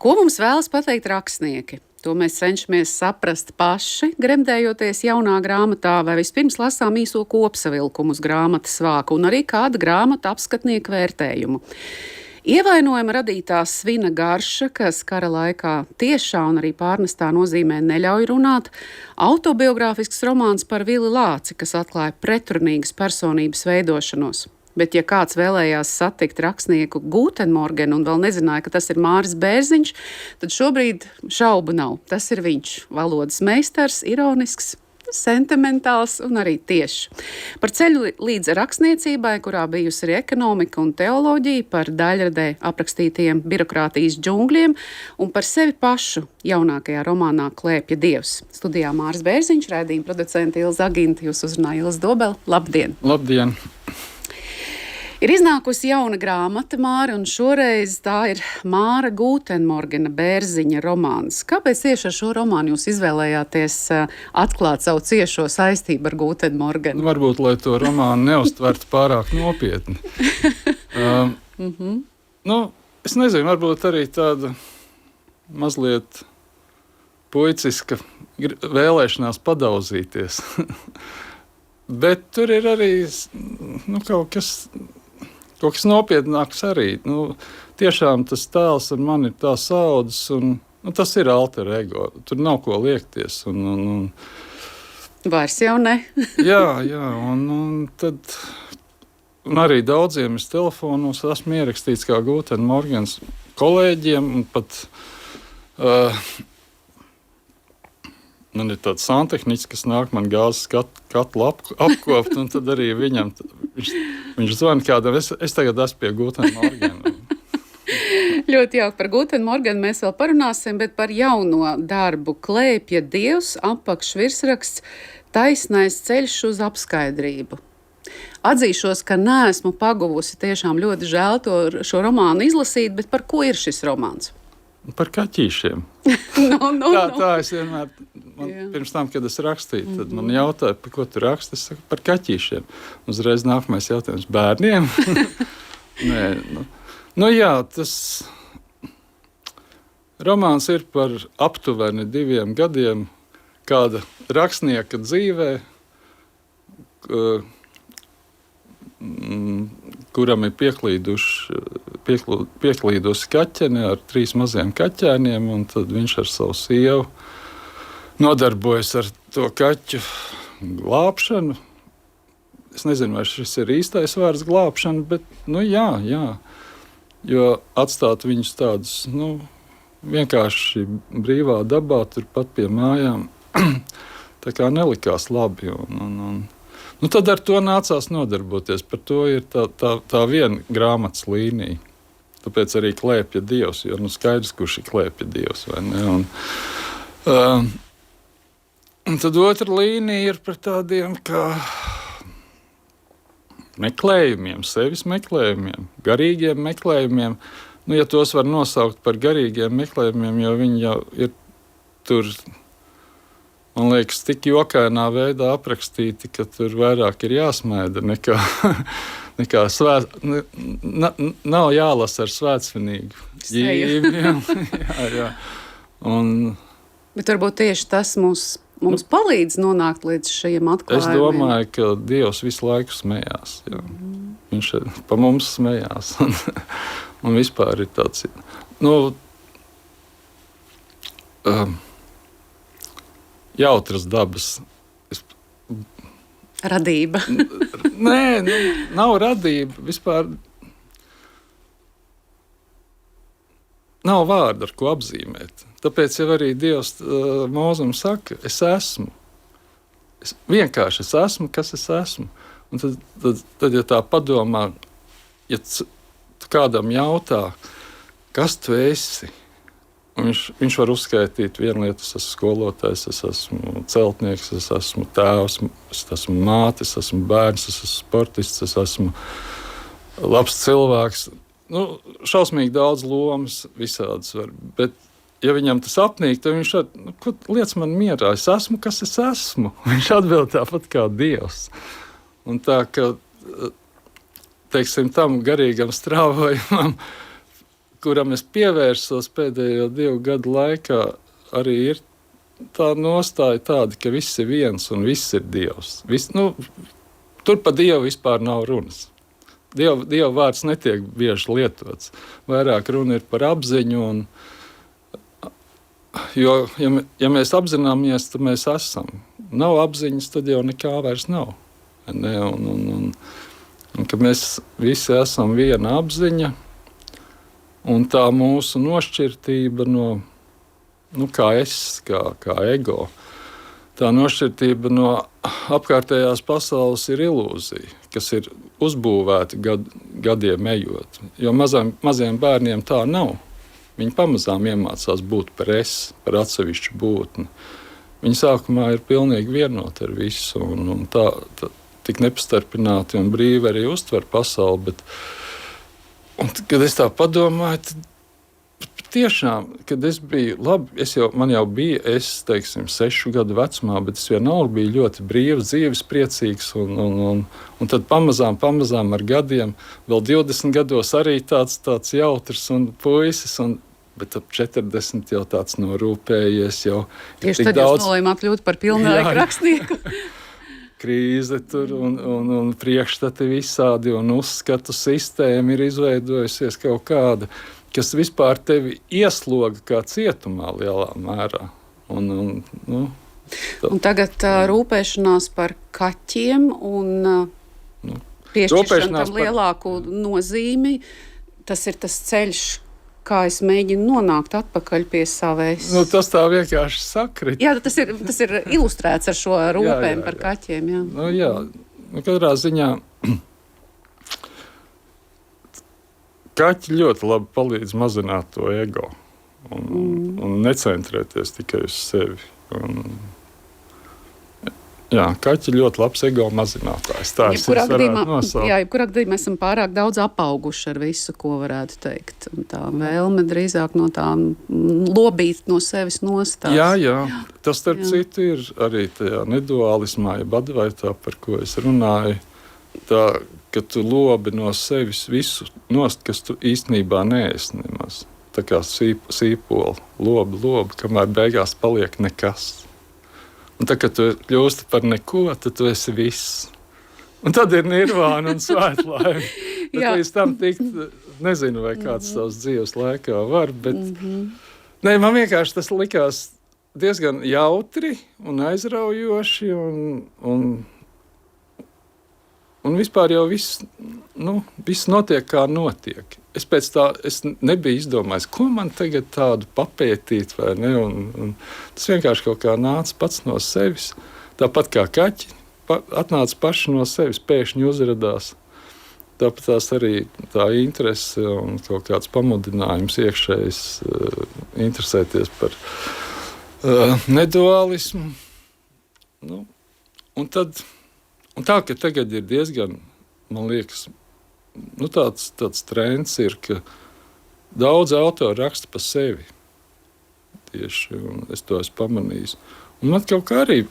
Ko mums vēlas pateikt rakstnieki? To mēs cenšamies saprast paši, gremdējoties jaunā grāmatā, vai vispirms lasām īso kopsavilkumu uz grāmatas vāku un arī kādu grāmatu apskatnieku vērtējumu. Ievainojuma radītā svina garša, kas kara laikā tiešā un arī pārnestā nozīmē neļauj runāt, autobiogrāfisks romāns par Vili Lāci, kas atklāja pretrunīgas personības veidošanos. Bet, ja kāds vēlējās satikt rakstnieku Gutenmorgenu un vēl nezināja, ka tas ir Māris Bērziņš, tad šobrīd šaubu nav. Tas ir viņš, valodas meistars, ironisks, sentimentāls un arī tiešs. Par ceļu līdz rakstniecībai, kurā bijusi arī ekonomika un teoloģija, par daļradē aprakstītajiem birokrātijas džungļiem un par sevi pašu jaunākajā romānā Klēpja Dievs. Studijā Māris Bērziņš, raidījuma producente Ilza Aginta, jūs uzrunāja Ilza Dobele. Labdien! Labdien! Ir iznākusi jauna grāmata, Māra, un šoreiz tā ir Māra Gutenmorgena Bērziņa romāns. Kāpēc tieši ar šo romānu jūs izvēlējāties atklāt savu ciešo saistību ar Gutenmorgenu? Varbūt, lai to romānu neuztvertu pārāk nopietni. Es nezinu, varbūt arī tāda mazliet puiciska vēlēšanās padauzīties. Bet tur ir arī kaut kas nopietnāks arī. Tiešām tas tēls ar mani ir tā saudzes, un tas ir alter ego. Tur nav ko liekties. Vairs jau ne. jā, un tad un arī daudziem es telefonos esmu ierakstīts kā Gutenmorgens kolēģiem, un pat man ir tāds santehniķis, kas nāk man gāzes katlu apkopt, un tad arī viņam, viņš zvana kādam, es tagad esmu pie Gutenmorgena. Ļoti jauki, par Gutenmorgenu mēs vēl parunāsim, bet par jauno darbu Klēpja Dievs, apakšvirsraksts Taisnais ceļš uz apskaidrību. Atzīšos, ka neesmu paguvusi, tiešām ļoti žēl šo romānu izlasīt, bet par ko ir šis romāns? Par kaķīšiem. Tā es vienmēr, pirms tam, kad es rakstīju, tad man jautāja, par ko tu raksti, es saku, par kaķīšiem. Uzreiz nākamais jautājums, bērniem? Nē, jā, tas romāns ir par aptuveni 2 gadiem kāda rakstnieka dzīvē, kuram ir pieklīdusi kaķene ar 3 maziem kaķēniem, un tad viņš ar savu sievu nodarbojas ar to kaķu glābšanu. Es nezinu, vai šis ir īstais vārds glābšana, bet, jā. Jo atstāt viņus tādus, vienkārši brīvā dabā, turpat pie mājām, tā kā nelikās labi, tad ar to nācās nodarboties. Par to ir tā viena grāmatas līnija. Tāpēc arī Klēpja Dievs, jo skaidrs, kurš ir Klēpja Dievs, vai ne? Un tad otra līnija ir par tādiem kā meklējumiem, sevis meklējumiem, garīgiem meklējumiem. Ja tos var nosaukt par garīgiem meklējumiem, jo viņi jau ir tur, man liekas, tik jokainā veidā aprakstīti, ka tur vairāk ir jāsmaida nekā nav jālasa ar svētsvinīgu ģīmi. Jā. Bet varbūt tieši tas mums palīdz nonākt līdz šiem atklājumiem. Es domāju, ka Dievs visu laiku smējās. Jā. Viņš pa mums smējās. Un vispār ir tāds... jautras dabas. Radība. Nē, nav radība. Vispār nav vārdu, ar ko apzīmēt. Tāpēc jau arī Dievs Mūzum saka, es esmu. Vienkārši es esmu, kas es esmu. Un tad ja tā padomā, ja tu kādam jautā, kas tu esi, viņš var uzskaitīt vienu lietu, es esmu skolotājs, es esmu celtnieks, es esmu tēvs, es esmu māte, es esmu bērns, es esmu sportists, es esmu labs cilvēks. Šausmīgi daudz lomas visādas var, bet ja viņam tas apnīk, tad viņš ko liec man mierā, es esmu, kas es esmu. Viņš atbild tāpat kā Dievs. Un tā, ka, teiksim, tam garīgam strāvojumam, kuram es pievērsos pēdējo 2 gadu laikā, arī ir tā nostāja tāda, ka viss ir viens un viss ir Dievs. Tur par Dievu vispār nav runas. Dieva vārds netiek bieži lietots. Vairāk runa ir par apziņu. Jo, ja mēs apzināmies, tad mēs esam. Nav apziņas, tad jau nekā vairs nav. Ne? Un ka mēs visi esam viena apziņa, un tā mūsu nošķirtība no, kā es, kā ego, tā nošķirtība no apkārtējās pasaules ir ilūzija, kas ir uzbūvēta gadiem ejot. Jo maziem bērniem tā nav. Viņi pamazām iemācās būt par par atsevišķu būtni. Viņi sākumā ir pilnīgi vienoti ar visu, un tā tik nepastarpināti un brīvi arī uztver pasauli. Kad es tā padomāju, tad tiešām, kad es biju labi, man jau bija, teiksim, 6 gadu vecumā, bet es vienalga biju ļoti brīvs, dzīves priecīgs, un tad pamazām ar gadiem, vēl 20 gados arī tāds jautrs un puisis, bet ap 40 jau tāds norūpējies. Tieši tad jūs nolēmāt kļūt par pilnvērtīgu rakstnieku. Krīze tur un priekšstati visādi, un uzskatu sistēma ir izveidojusies kaut kāda, kas vispār tevi iesloga kā cietumā lielā mērā. Un tagad rūpēšanās par kaķiem un piešķiršana tam lielāku nozīmi, tas ir tas ceļš, kā es mēģinu nonākt atpakaļ pie savēs. Tas tā vienkārši sakrit. Jā, tas ir ilustrēts ar šo rūpēm par kaķiem. Jā. Katrā ziņā kaķi ļoti labi palīdz mazināt to ego un necentrēties tikai uz sevi. Kaķi ir ļoti labs ego mazinātājs. Jebkurā gadījumā esam pārāk daudz apauguši ar visu, ko varētu teikt. Un tā vēlme drīzāk no tā lobīt no sevis nostās. Jā. Tas, starp citu, ir arī tajā neduālismā, ja badvaitā, par ko es runāju. Tā, ka tu lobi no sevis visu nost, kas tu īstenībā neesi nemaz. Tā kā sīpola, lobi, kamēr beigās paliek nekas. Un tā, kad tu kļūsti par neko, tad tu esi viss. Un tad ir nirvāna un svētlaime. Bet līdz tam tikt, nezinu, vai kāds savas dzīves laikā var, bet nē, man vienkārši tas likās diezgan jautri un aizraujoši un vispār jau viss notiek, kā notiek. Es nebiju izdomājis, ko man tagad tādu papētīt, vai ne? Un tas vienkārši kaut kā nāca pats no sevis. Tāpat kā kaķi atnāca paši no sevis, pēkšņi uzradās. Tāpat tās arī tā interese un kaut kāds pamudinājums iekšējs interesēties par neduālismu. Un tā, ka tagad ir diezgan, man liekas, tāds trends ir, ka daudz autori raksta par sevi. Tieši, un es to esmu pamanījis. Un man kaut kā arī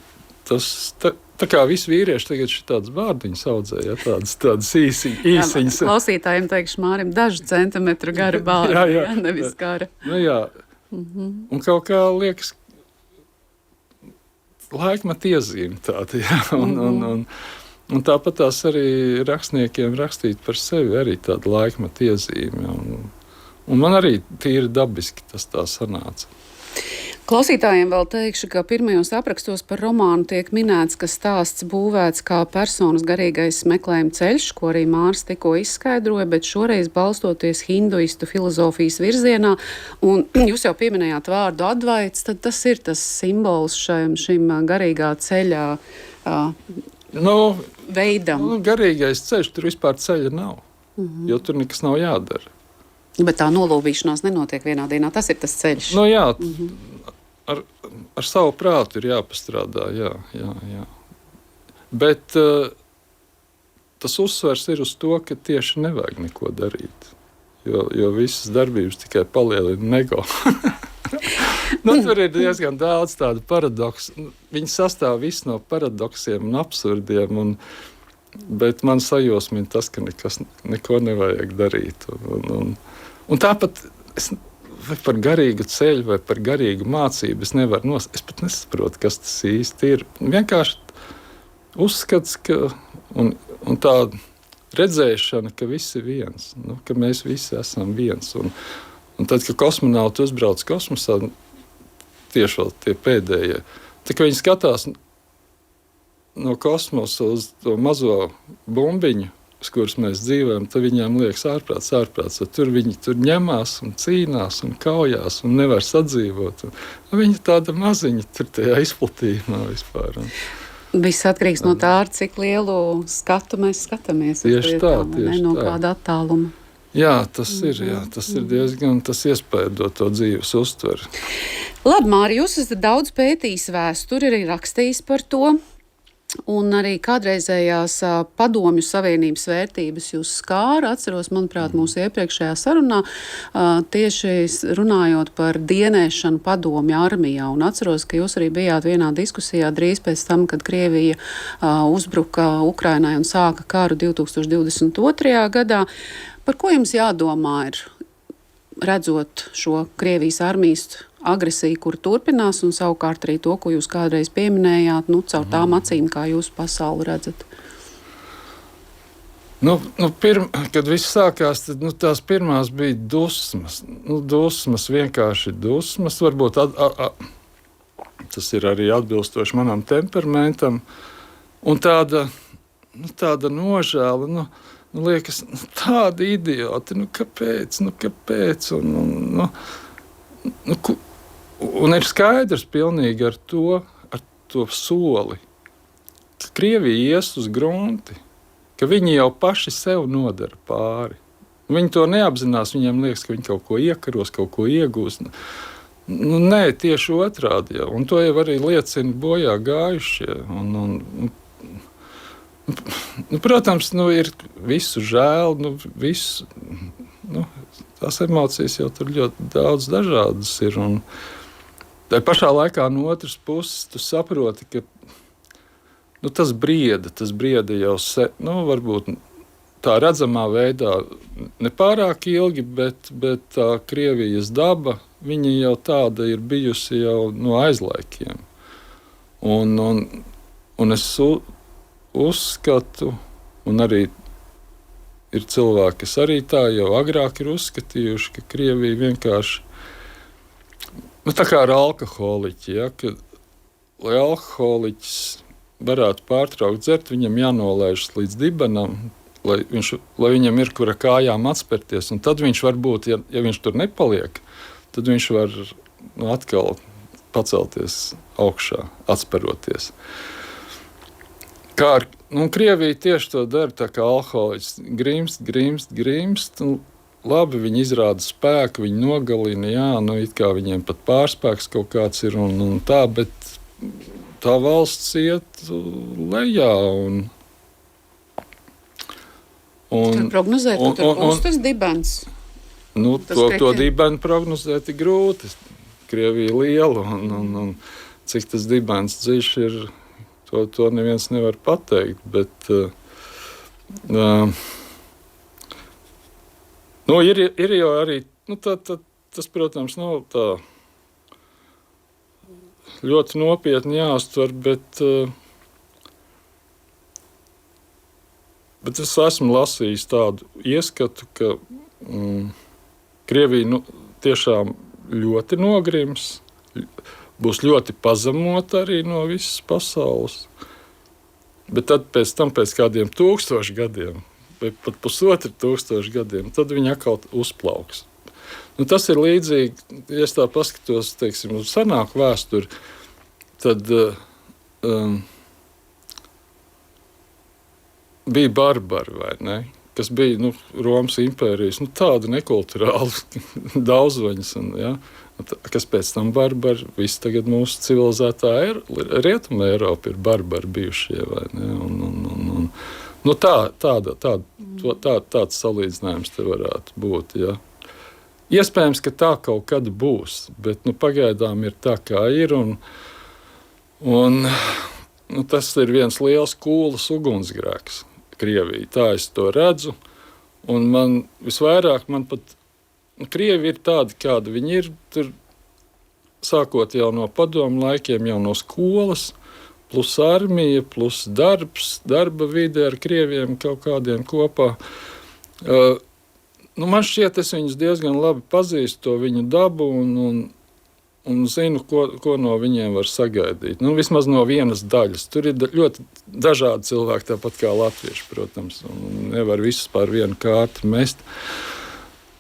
tas, tā kā visi vīrieši tagad šitādas vārdiņas audzē, tādas īsiņas. Klausītājiem teikšu, Mārim, dažu centimetru gara bārdi, nevis gara. Un kaut kā liekas, laikmat iezīme tāda, un tāpat tās arī rakstniekiem rakstīt par sevi arī tāda laikmata iezīme. Un man arī tīri dabiski tas tā sanāca. Klausītājiem vēl teikšu, ka pirmajos aprakstos par romānu tiek minēts, ka stāsts būvēts kā personas garīgais meklējuma ceļš, ko arī Māris tikko izskaidroja, bet šoreiz balstoties hinduistu filozofijas virzienā. Un jūs jau pieminējāt vārdu advaits, tad tas ir tas simbols šim garīgā ceļā veidam. Garīgais ceļš, tur vispār ceļa nav, jo tur nekas nav jādara. Bet tā nolūbīšanās nenotiek vienā dienā, tas ir tas ceļš. Ar savu prātu ir jāpastrādā, jā. Bet tas uzsvers ir uz to, ka tieši nevajag neko darīt, jo visas darbības tikai palielina ego. Tur ir diezgan daudz tādu paradoksu. Viņi sastāv visi no paradoksiem un absurdiem, bet man sajosmina tas, ka neko nevajag darīt. Un tāpat vai par garīgu ceļu, vai par garīgu mācību es nevaru es pat nesaprotu, kas tas īsti ir. Vienkārši uzskats, ka un tā redzēšana, ka viss ir viens, ka mēs visi esam viens. Un tad, kad kosmonauti uzbrauc kosmosā, tieši vēl tie pēdējie, tā kā viņi skatās no kosmosa uz to mazo bumbiņu, uz kuras mēs dzīvojam, tad viņiem liekas ārprāts. Tur viņi ņemās un cīnās un kaujās un nevar sadzīvot. Viņi tāda maziņa tur tajā izplatījumā vispār. Viss atkarīgs no tā, ar cik lielu skatu mēs skatāmies. Tieši tā. No kāda attāluma. Jā, tas ir diezgan, tas iespaido to dzīves uztveri. Labi, Māri, jūs esat daudz pētījis vēsturi, arī rakstījis par to. Un arī kādreizējās padomju savienības vērtības jūs skāra. Atceros, manuprāt, mūsu iepriekšējā sarunā tieši runājot par dienēšanu padomju armijā. Un atceros, ka jūs arī bijāt vienā diskusijā drīz pēc tam, kad Krievija uzbruka Ukrainai un sāka karu 2022. gadā. Par ko jums jādomā ir, redzot šo Krievijas armijas agresiju, kur turpinās, un savukārt arī to, ko jūs kādreiz pieminējāt, caur tām acīm, kā jūs pasauli redzat? Kad viss sākās, tad tās pirmās bija dusmas. Dusmas, vienkārši dusmas. Varbūt tas ir arī atbilstoši manam temperamentam. Un tāda nožēla, liekas, tādi idioti, kāpēc? Un ir skaidrs pilnīgi ar to soli, ka Krievija ies uz grunti, ka viņi jau paši sev nodara pāri. Viņi to neapzinās, viņiem liekas, ka viņi kaut ko iekaros, kaut ko iegūst. Nē, tieši otrādi jau. Un to jau arī liecina bojā gājušie. Protams, ir visu žēl, tās emocijas jau tur ļoti daudz dažādas ir. Un tā pašā laikā no otras puses tu saproti, ka tas brieda jau varbūt tā redzamā veidā nepārāk ilgi, bet tā Krievijas daba, viņa jau tāda ir bijusi jau no aizlaikiem. Un es uzskatu, un arī ir cilvēki, kas arī tā jau agrāk ir uzskatījuši, ka Krievija vienkārši tā kā ar alkoholiķi, ka, lai alkoholiķis varētu pārtraukt dzert, viņam jānolaižas līdz dibenam, lai viņam ir kura kājām atspērties. Un tad viņš var būt, ja viņš tur nepaliek, tad viņš var atkal pacelties augšā, atsperoties. Krievija tieši to dara, tā kā alkoholiķis grimst. Labi, viņi izrāda spēku, viņi nogalina, it kā viņiem pat pārspēks kaut kāds ir un tā, bet tā valsts iet lejā. Tur prognozēt, ka tur būs tas dibens? To dibenu prognozēt ir grūti. Krievija liela un cik tas dibens dziļš ir, to neviens nevar pateikt, bet ir jau arī, tas, protams, nav tā ļoti nopietni jāuztver, bet es esmu lasījis tādu ieskatu, ka Krievija tiešām ļoti nogrims, būs ļoti pazemota arī no visas pasaules. Bet tad pēc kādiem 1000 gadiem, vai pat 1500 gadiem, tad viņi atkal uzplauks. Tas ir līdzīgi, ja es tā paskatos, teiksim, uz senāku vēsturi, tad bija barbari, vai ne? Kas bija Romas impērijas, tāda nekulturāla daudzvaņas. Kas pēc tam barbari, visi tagad mūsu civilizētā Rietuma Eiropa ir barbari bijušie. Vai ne? Tāds salīdzinājums te varētu būt. Ja? Iespējams, ka tā kaut kad būs, bet pagaidām ir tā, kā ir. Tas ir viens liels kūlas ugunsgrēks Krievijai. Tā es to redzu. Un man visvairāk pat Krievi ir tādi, kādi viņi ir. Tur, sākot jau no padomu laikiem, jau no skolas, plus armija, plus darbs, darba vide ar krieviem kaut kādiem kopā. Man šķiet, es viņus diezgan labi pazīstu, to viņu dabu un zinu, ko no viņiem var sagaidīt. Vismaz no vienas daļas. Tur ir ļoti dažādi cilvēki, tāpat kā latvieši, protams. Nevar visus pār vienu kārtu mest.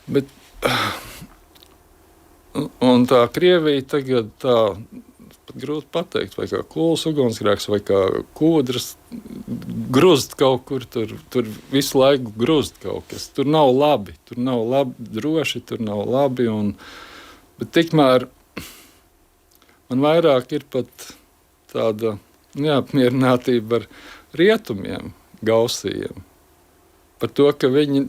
Bet, un tā Krievija tagad tā, pat grūti pateikt, vai kā kulus ugunsgrēks, vai kā kūdras gruzd kaut kur, tur visu laiku gruzd kaut kas. Tur nav labi, droši, tur nav labi. Bet tikmēr man vairāk ir pat tāda neapmierinātība ar rietumiem, gausījiem. Par to, ka viņi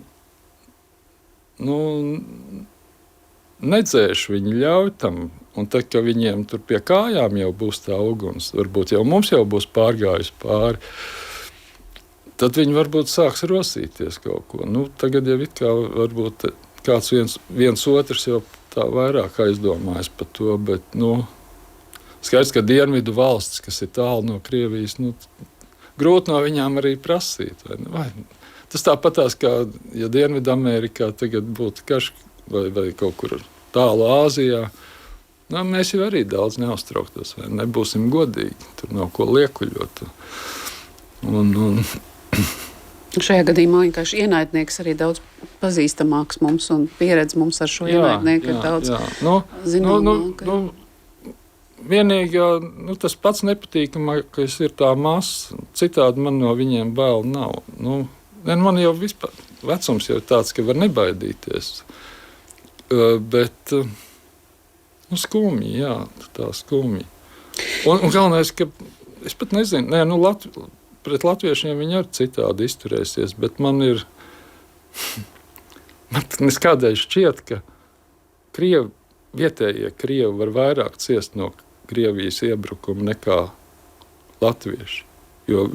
nedzēš, viņi ļauj tam. Un tad, kad viņiem tur pie kājām jau būs tā uguns, varbūt jau mums jau būs pārgājis pāri, tad viņi varbūt sāks rosīties kaut ko. Tagad jau it kā varbūt kāds viens otrs jau tā vairāk aizdomājas par to, bet, skaidrs, ka dienvidu valstis, kas ir tālu no Krievijas, grūti no viņām arī prasīt. Vai tas tāpatās, kā ja Dienvidamerikā tagad būtu karš vai kaut kur tālu Āzijā, mēs jau arī daudz neuztrauktos, vai nebūsim godīgi. Tur nav ko liekuļot. Šajā gadījumā vienkārši ienaidnieks arī daudz pazīstamāks mums un pieredze mums ar šo ienaidnieku ir daudz zināmāka. Vienīgā, tas pats nepatīkamākais ir tā masa. Citādi man no viņiem bail nav. Man jau vispār vecums jau ir tāds, ka var nebaidīties. Bet skumji, tā skumji. Un galvenais, ka es pat nezinu, pret latviešiem viņi arī citādi izturēsies, bet man kādreiz šķiet, ka vietējie Krievi var vairāk ciest no Krievijas iebrukuma nekā latvieši. Jo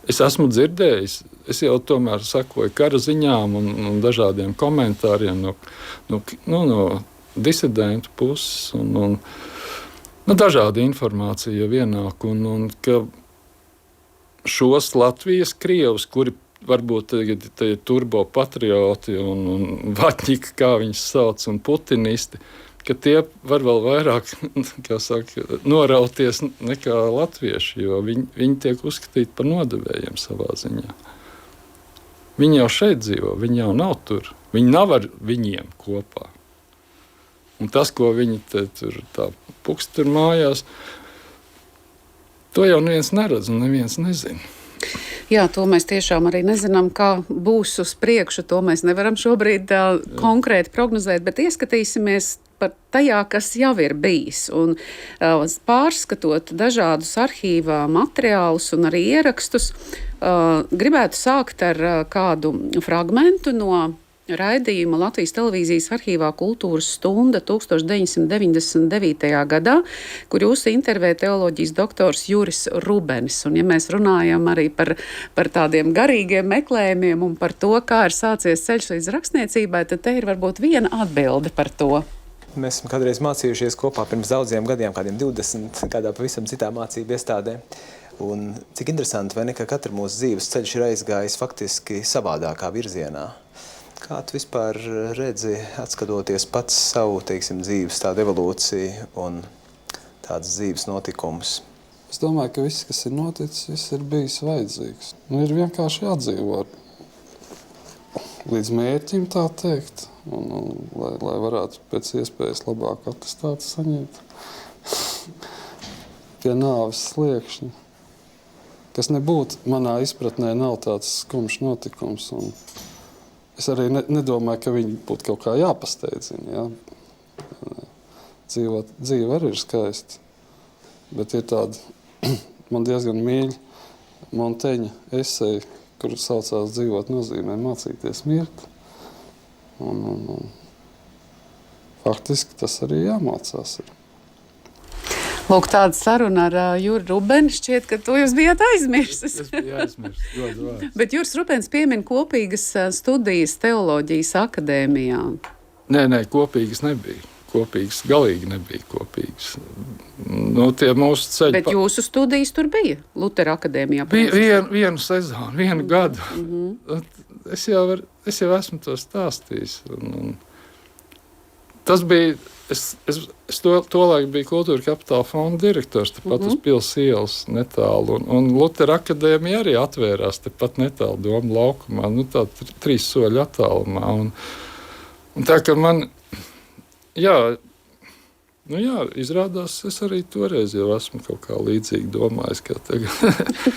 es esmu dzirdējis, es jau tomēr sakoju kara ziņām un dažādiem komentāriem no disidentu puses un dažāda informācija jau ienāk. Un ka šos Latvijas Krievus, kuri varbūt tagad ir turbopatrioti un vaķņiki, kā viņus sauc, un putinisti, ka tie var vēl vairāk norauties nekā latvieši, jo viņi tiek uzskatīti par nodevējiem savā ziņā. Viņi jau šeit dzīvo, viņi jau nav tur. Viņi nav ar viņiem kopā. Un tas, ko viņi tur tā pukst tur mājās, to jau neviens neredz un neviens nezina. Jā, to mēs tiešām arī nezinām, kā būs uz priekšu. To mēs nevaram šobrīd konkrēti prognozēt, bet ieskatīsimies par tajā, kas jau ir bijis. Un pārskatot dažādus arhīvā materiālus un arī ierakstus, gribētu sākt ar kādu fragmentu no raidījuma Latvijas televīzijas arhīvā Kultūras stunda 1999. gadā, kur jūs intervē teoloģijas doktors Juris Rubenis. Un ja mēs runājam arī par tādiem garīgiem meklējumiem un par to, kā ir sācies ceļš līdz rakstniecībai, tad te ir varbūt viena atbilde par to. Mēs esam kādreiz mācījušies kopā pirms daudziem gadiem, kādiem 20, kādā pavisam citā mācību iestādē. Un cik interesanti, vai ne, ka katra mūsu dzīves ceļš ir aizgājis faktiski savādākā virzienā. Kā tu vispār redzi, atskatoties pats savu, dzīves tādu evolūciju un tādas dzīves notikumus? Es domāju, ka viss, kas ir noticis, viss ir bijis vajadzīgs. Ir vienkārši jādzīvot līdz mērķim, tā teikt, un lai varētu pēc iespējas labāk atestātu saņemt pie nāves sliekšņa. Kas nebūtu, manā izpratnē, nav tāds skumjš notikums. Un es arī nedomāju, ka viņi būtu kaut kā jāpasteidzina. Dzīve arī ir skaista. Bet ir tāda, man diezgan mīļa Monteņa eseja, kur saucās dzīvot nozīmē mācīties mirt. Un faktiski tas arī jāmācās ir. Lūk, tāda saruna ar Juri Rubeni. Šķiet, ka to jūs bijāt aizmirsis. Es biju aizmirsis, godu vārds. Bet Juris Rubens piemin kopīgas studijas teoloģijas akadēmijā. Nē, kopīgas nebija. Kopīgas, galīgi nebija kopīgas. Nu, tie mūsu ceļi... Bet jūsu studijas tur bija Lutera akadēmijā? Bija vienu sezonu, vienu gadu. Es jau esmu to stāstījis. Un tas bija... Es tolaik biju Kultūra Kapitāla fonda direktors, tepat uz Pils ielas netālu. Un Lutera akadēmija arī atvērās tepat netālu Doma laukumā. Nu, tā 3 soļu attālumā. Un tā kā man... Jā, izrādās, es arī toreiz jau esmu kaut kā līdzīgi domājis, kā tagad.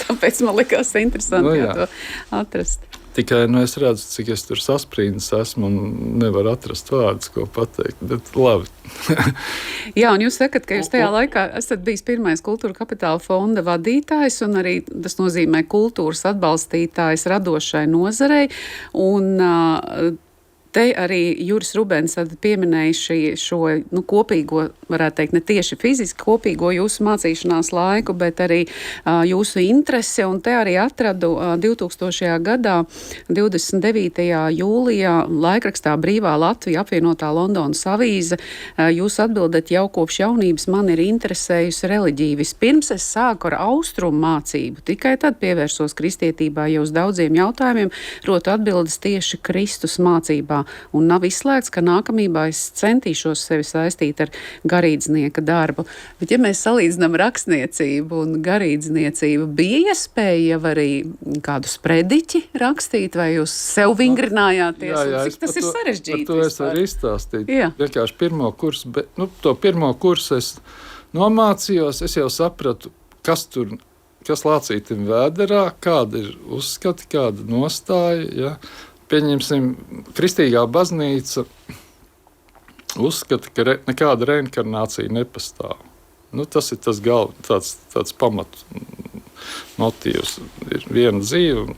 Tāpēc man likās interesanti to atrast. Tikai es redzu, cik es tur sasprīdis esmu un nevaru atrast vārdus, ko pateikt, bet labi. Jā, un jūs sakat, ka jūs tajā laikā esat bijis pirmais Kultūra Kapitāla fonda vadītājs un arī tas nozīmē kultūras atbalstītājs radošai nozarei. Un te arī Juris Rubens pieminēja šo kopīgo, varētu teikt, ne tieši fiziski kopīgo jūsu mācīšanās laiku, bet arī jūsu interesi. Un te arī atradu 2000. gadā, 29. jūlijā, laikrakstā Brīvā Latvija apvienotā Londonas avīze. Jūs atbildat, jau kopš jaunības man ir interesējusi reliģija. Vispirms es sāku ar austrumu mācību, tikai tad pievērsos kristietībā, jo uz daudziem jautājumiem rotu atbildes tieši Kristus mācībā. Un nav izslēgts, ka nākamībā es centīšos sevi saistīt ar garīdznieka darbu. Bet, ja mēs salīdzinām rakstniecību un garīdzniecību, bija iespēja jau arī kādu sprediķi rakstīt, vai jūs sev vingrinājāties? Jā, cik tas ir sarežģīti? Par to es varu izstāstīt. Vienkārši pirmo kursu, bet to pirmo kursu es nomācījos, es jau sapratu, kas lācītim vēderā, kāda ir uzskati, kāda nostāja, ja. Pieņemsim, kristīgā baznīca uzskata, ka nekāda reinkarnācija nepastāv. Tas ir tas tāds pamat motīvs. Ir viena dzīve.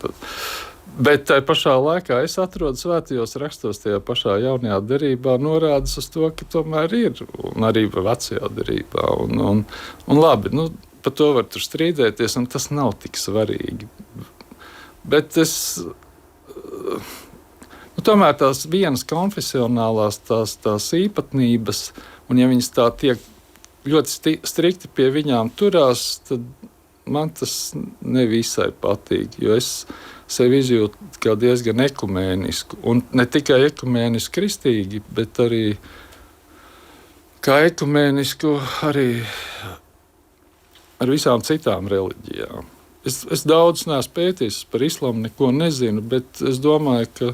Bet tajā pašā laikā es atrodu svētajos rakstos, tajā pašā jaunajā derībā norādes uz to, ka tomēr ir, un arī vecajā derībā. Un labi, par to var tur strīdēties, un tas nav tik svarīgi. Bet tomēr tās vienas konfesionālās tās īpatnības, un ja viņas tā tiek ļoti strikti pie viņām turās, tad man tas nevisai patīk, jo es sevi izjūtu kā diezgan ekumēnisku, un ne tikai ekumēnisku kristīgi, bet arī kā ekumēnisku arī ar visām citām reliģijām. Es daudz neesmu pētījis par islāmu, neko nezinu, bet es domāju, ka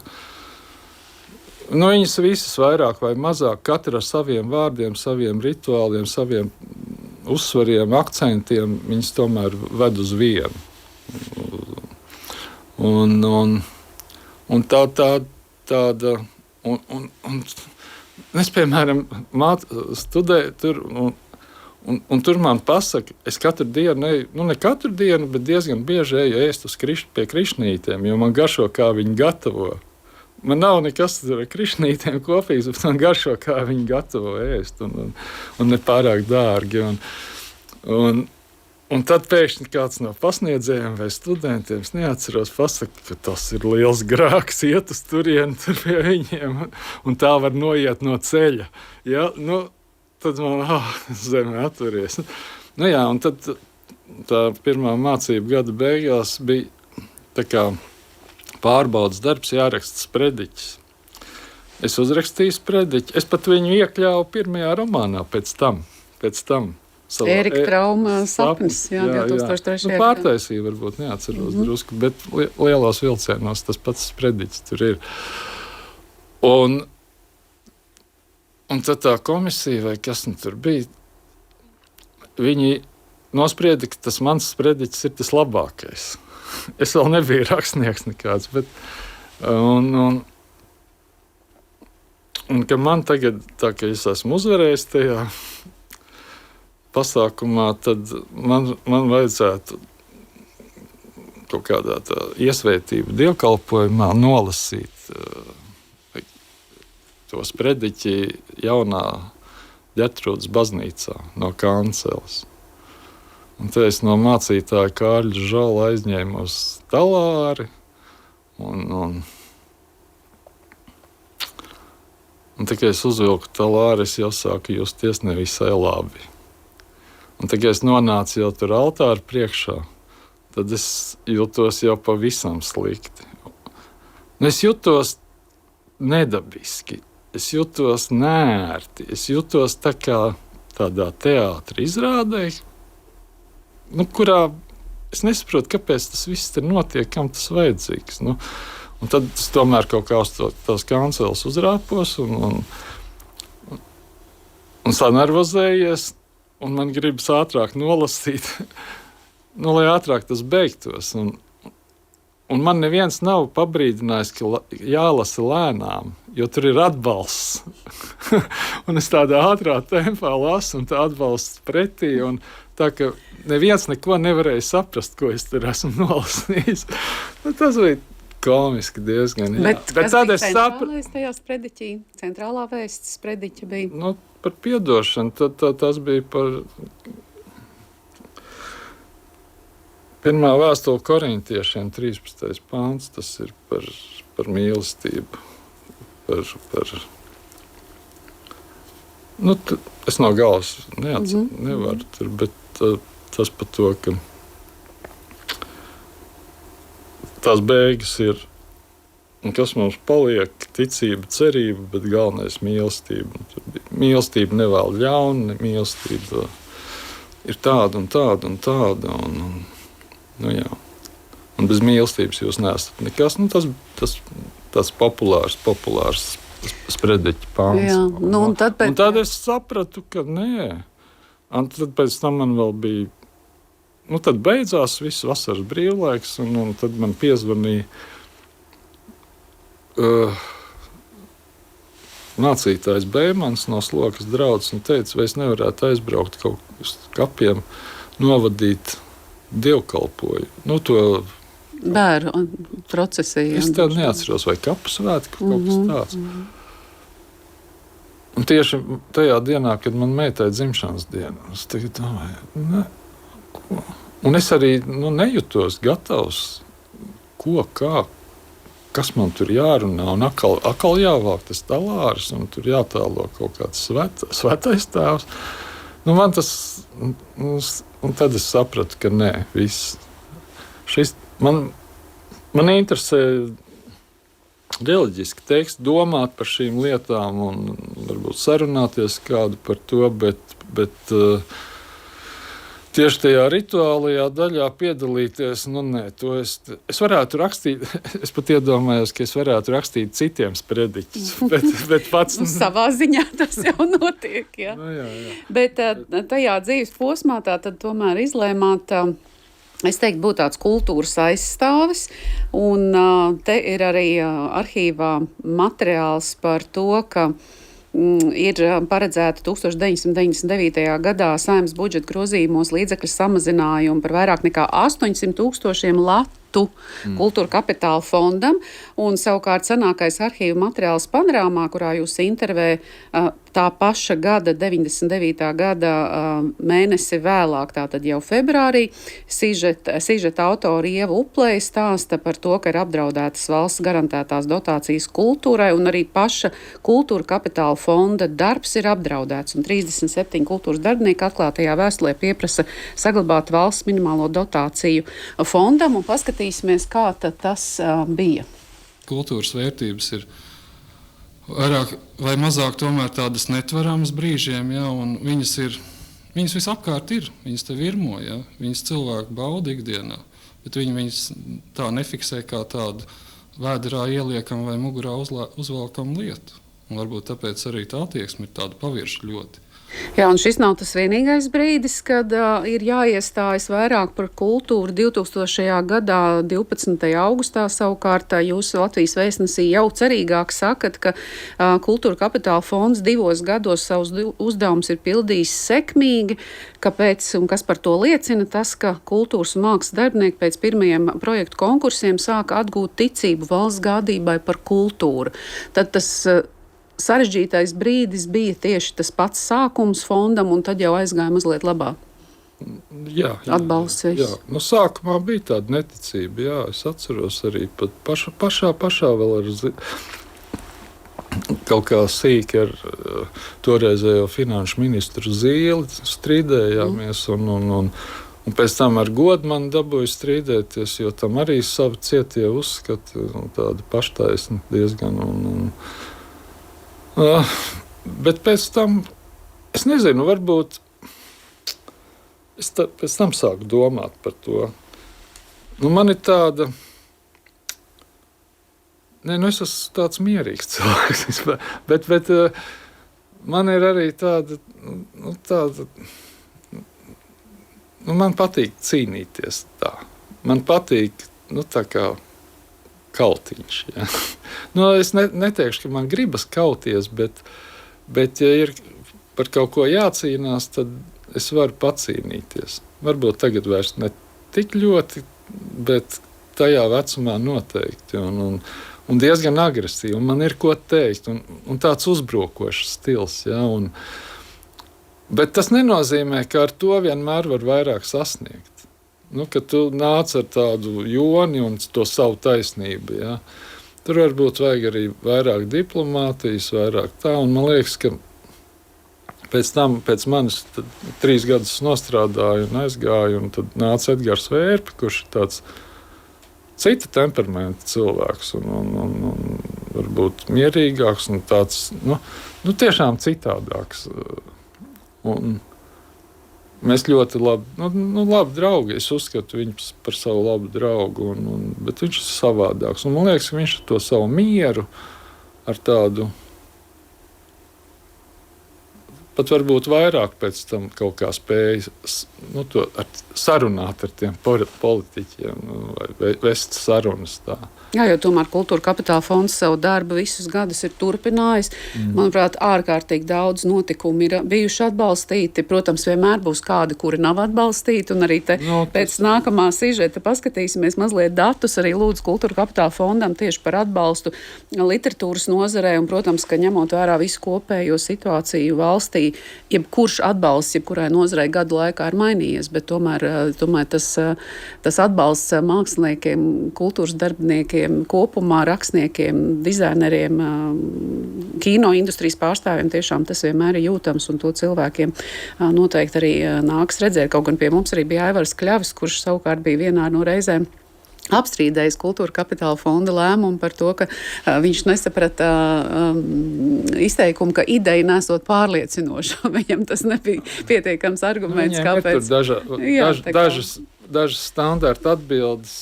viņas visas vairāk vai mazāk, katra ar saviem vārdiem, saviem rituāliem, saviem uzsvariem, akcentiem, viņas tomēr ved uz vienu. Un tāda, un es, piemēram, studēju tur, un tur man pasaka, es katru dienu, ne katru dienu, bet diezgan bieži eju ēst pie krišnītiem, jo man garšo, kā viņi gatavo. Man nav nekas ar krišnītiem kopīgs, bet man garšo, kā viņi gatavo ēst, un nepārāk dārgi. Un tad pēkšņi kāds no pasniedzējiem vai studentiem, es neatceros, pasaka, ka tas ir liels grāks iet uz turieni tur pie viņiem, un tā var noiet no ceļa. Ja? Tad man zemē atveries. Un tad tā pirmā mācību gada beigās bija tā kā pārbaudas darbs, jāraksta sprediķis. Es uzrakstīju sprediķi. Es pat viņu iekļāvu pirmajā romānā pēc tam. Ērika Trauma sapnis, 2003. Pārtaisīja, varbūt neatceros drusku, bet lielos vilcienos tas pats sprediķis tur ir. Un tad tā komisija, vai kas tur bija, viņi nosprieda, ka tas mans sprediķis ir tas labākais. Es vēl nebiju rakstnieks nekāds, bet un ka man tagad, tā kā es esmu uzvarējis tajā pasākumā, tad man vajadzētu kaut kādā tā iesvētību dievkalpojumā nolasīt to sprediķi jaunā Ģertrūdes baznīcā no Kanceles. Un te es no mācītāja Kārļa Žola aizņēmu uz talāri, un Un tikai es uzvilku talāri, es jau sāku justies nevisai labi. Un tikai es nonācu jau tur altāra priekšā, tad es jutos jau pavisam slikti. Un es jutos nedabiski, es jutos nērti, es jutos tā kā tādā teātra izrādē, kurā es nesaprotu, kāpēc tas viss tur notiek, kam tas vajadzīgs. Un tad es tomēr kaut kā uz tās kanceles uzrāpos un sanervozējies, un man gribas ātrāk nolasīt, lai ātrāk tas beigtos. Un man neviens nav pabrīdinājis, ka jālasa lēnām, jo tur ir atbalsts. Un es tādā ātrā tempā lasu, un tā atbalsts pretī. Tā ka neviens neko nevarēja saprast, ko es tur esmu nolasījis. Tas bija komiski diezgan. Bet tad es sapratu, tajā sprediķī, centrālā vēstis sprediķa bija. Par piedošanu, tas bija par pirmā vēstule Korintiešiem 13. pāns, tas ir par mīlestību. Es no galas nevaru tur, bet tas par to, ka tās beigas ir, un kas mums paliek, ticība, cerība, bet galvenais mīlestība. Mīlestība nevēl ļaunu, mīlestība ir tāda un tāda un tāda. Jā. Un bez mīlestības jūs neesat nekas. Tas populārs sprediķa pāns. Jā, un tad es sapratu, ka nē. Un tad pēc tam man vēl bija, tad beidzās viss vasaras brīvlaiks, un tad man piezvanīja mācītājs Bēmans no Slokas draudzes un teica, vai es nevarētu aizbraukt kaut uz kapiem, novadīt dievkalpoju. To bēru procesiju. Es tev neatceros, vai kapu svētku kaut kas tāds. Un tieši tajā dienā, kad man meitai dzimšanas diena, es tagad domāju, un es arī nejutos gatavs, kas man tur jārunā, un atkal jāvāk tas talārs, un tur jātālo kaut kāds svētais tēvs. Man tas, un tad es sapratu, ka nē, viss. Man interesē reliģiski teksti, domāt par šīm lietām un varbūt sarunāties kādu par to, bet tieši tajā rituālajā daļā piedalīties, to es varētu rakstīt, es pat iedomājos, ka es varētu rakstīt citiem sprediķus, bet pats... savā ziņā tas jau notiek, jā. Jā. Bet tajā dzīves posmā tad tomēr izlēmāt, es teiktu, būt tāds kultūras aizstāvis, un te ir arī arhīvā materiāls par to, ka ir paredzēta 1999. gadā Saeimas budžeta grozījumos līdzekļu samazinājumu par vairāk nekā 800,000 latu kultūra kapitāla fondam, un savukārt senākais arhīva materiāls panorāmā, kurā jūs intervē tā paša gada, 99. gada mēnesi vēlāk, tātad jau februārī, sižeta autori Ieva Uplēja stāsta par to, ka ir apdraudētas valsts garantētās dotācijas kultūrai, un arī paša kultūra kapitāla fonda darbs ir apdraudēts, un 37 kultūras darbinieki atklātajā vēstulē pieprasa saglabāt valsts minimālo dotāciju fondam, un paskatīsimies, kā tad tas bija. Kultūras vērtības ir vairāk vai mazāk tomēr tādas netveramas brīžiem, ja, un viņas visapkārt ir, viņas te virmo, ja, viņas cilvēku bauda ikdienā, bet viņas tā nefiksē kā tādu vēderā ieliekam vai mugurā uzvelkam lietu. Un varbūt tāpēc arī tā attieksme ir tāda pavirša ļoti. Jā, un šis nav tas vienīgais brīdis, kad ir jāiestājas vairāk par kultūru. 2000. gadā, 12. augustā, savukārt jūsu Latvijas vēstnesī jau cerīgāk sakat, ka kultūra kapitāla fonds 2 gados savus uzdevumus ir pildījis sekmīgi. Kāpēc un kas par to liecina? Tas, ka kultūras un mākslas darbinieki pēc pirmajiem projektu konkursiem sāka atgūt ticību valsts gādībai par kultūru. Tad tas sarežģītais brīdis bija tieši tas pats sākums fondam, un tad jau aizgāja mazliet labāk. Jā. Atbalsts viss. Jā. Sākumā bija tāda neticība, jā, es atceros arī pat pašā vēl ar kaut kā sīki ar toreizējo finanšu ministru Zīli strīdējāmies, un pēc tam ar godu man dabūja strīdēties, jo tam arī savi cietie uzskati, tādi paštaisni diezgan. Bet pēc tam, es nezinu, varbūt es pēc tam sāku domāt par to. Man ir tāda... es esmu tāds mierīgs cilvēks, bet man ir arī tāda, man patīk cīnīties tā. Man patīk, tā kā kautiņš, ja. Es neteikšu, ka man gribas kauties, bet ja ir par kaut ko jācīnās, tad es varu pacīnīties. Varbūt tagad vairs ne tik ļoti, bet tajā vecumā noteikti. Un diezgan agresīvi, un man ir ko teikt, un tāds uzbrukošs stils. Ja, bet tas nenozīmē, ka ar to vienmēr var vairāk sasniegt. Ka tu nāc ar tādu joni un to savu taisnību. Ja. Tur varbūt vajag arī vairāk diplomātijas, vairāk tā, un man liekas, ka pēc manis 3 gadus nostrādāju un aizgāju, un tad nāca Edgars Vērpi, kurš ir tāds cita temperamenta cilvēks, un varbūt mierīgāks, un tāds, tiešām citādāks. Un mēs ļoti labi draugi. Es uzskatu viņu par savu labu draugu, bet viņš ir savādāks. Un man liekas, ka viņš ar to savu mieru, ar tādu, pat varbūt vairāk pēc tam kaut kā spēja sarunāt ar tiem politiķiem vai vest sarunas tā. Jā, jo tomēr Kultūra Kapitāla fonds savu darbu visus gadus ir turpinājis. Manuprāt, ārkārtīgi daudz notikumu ir bijuši atbalstīti. Protams, vienmēr būs kādi, kuri nav atbalstīti, un arī pēc nākamā sižeta paskatīsimies mazliet datus, arī lūdzu Kultūra Kapitāla fondam tieši par atbalstu literatūras nozarē, un, protams, ka ņemot vērā visu kopējo situāciju valstī, jebkurš atbalsts, jebkurai nozarei gadu laikā ir mainījies, bet tomēr tas atbalsts māksliniekiem, kultūras darbiniekiem, kopumā rakstniekiem, dizaineriem, kino industrijas pārstāvjiem, tiešām tas vienmēr ir jūtams, un to cilvēkiem noteikti arī nāks redzēt. Kaut gan pie mums arī bija Aivars Kļavis, kurš savukārt bija vienā no reizēm apstrīdējis Kultūra Kapitāla fonda lēmumu par to, ka viņš nesaprata izteikumu, ka ideja nesot pārliecinoša. Viņam tas nebija pietiekams arguments, kāpēc. Dažas standarta atbildes.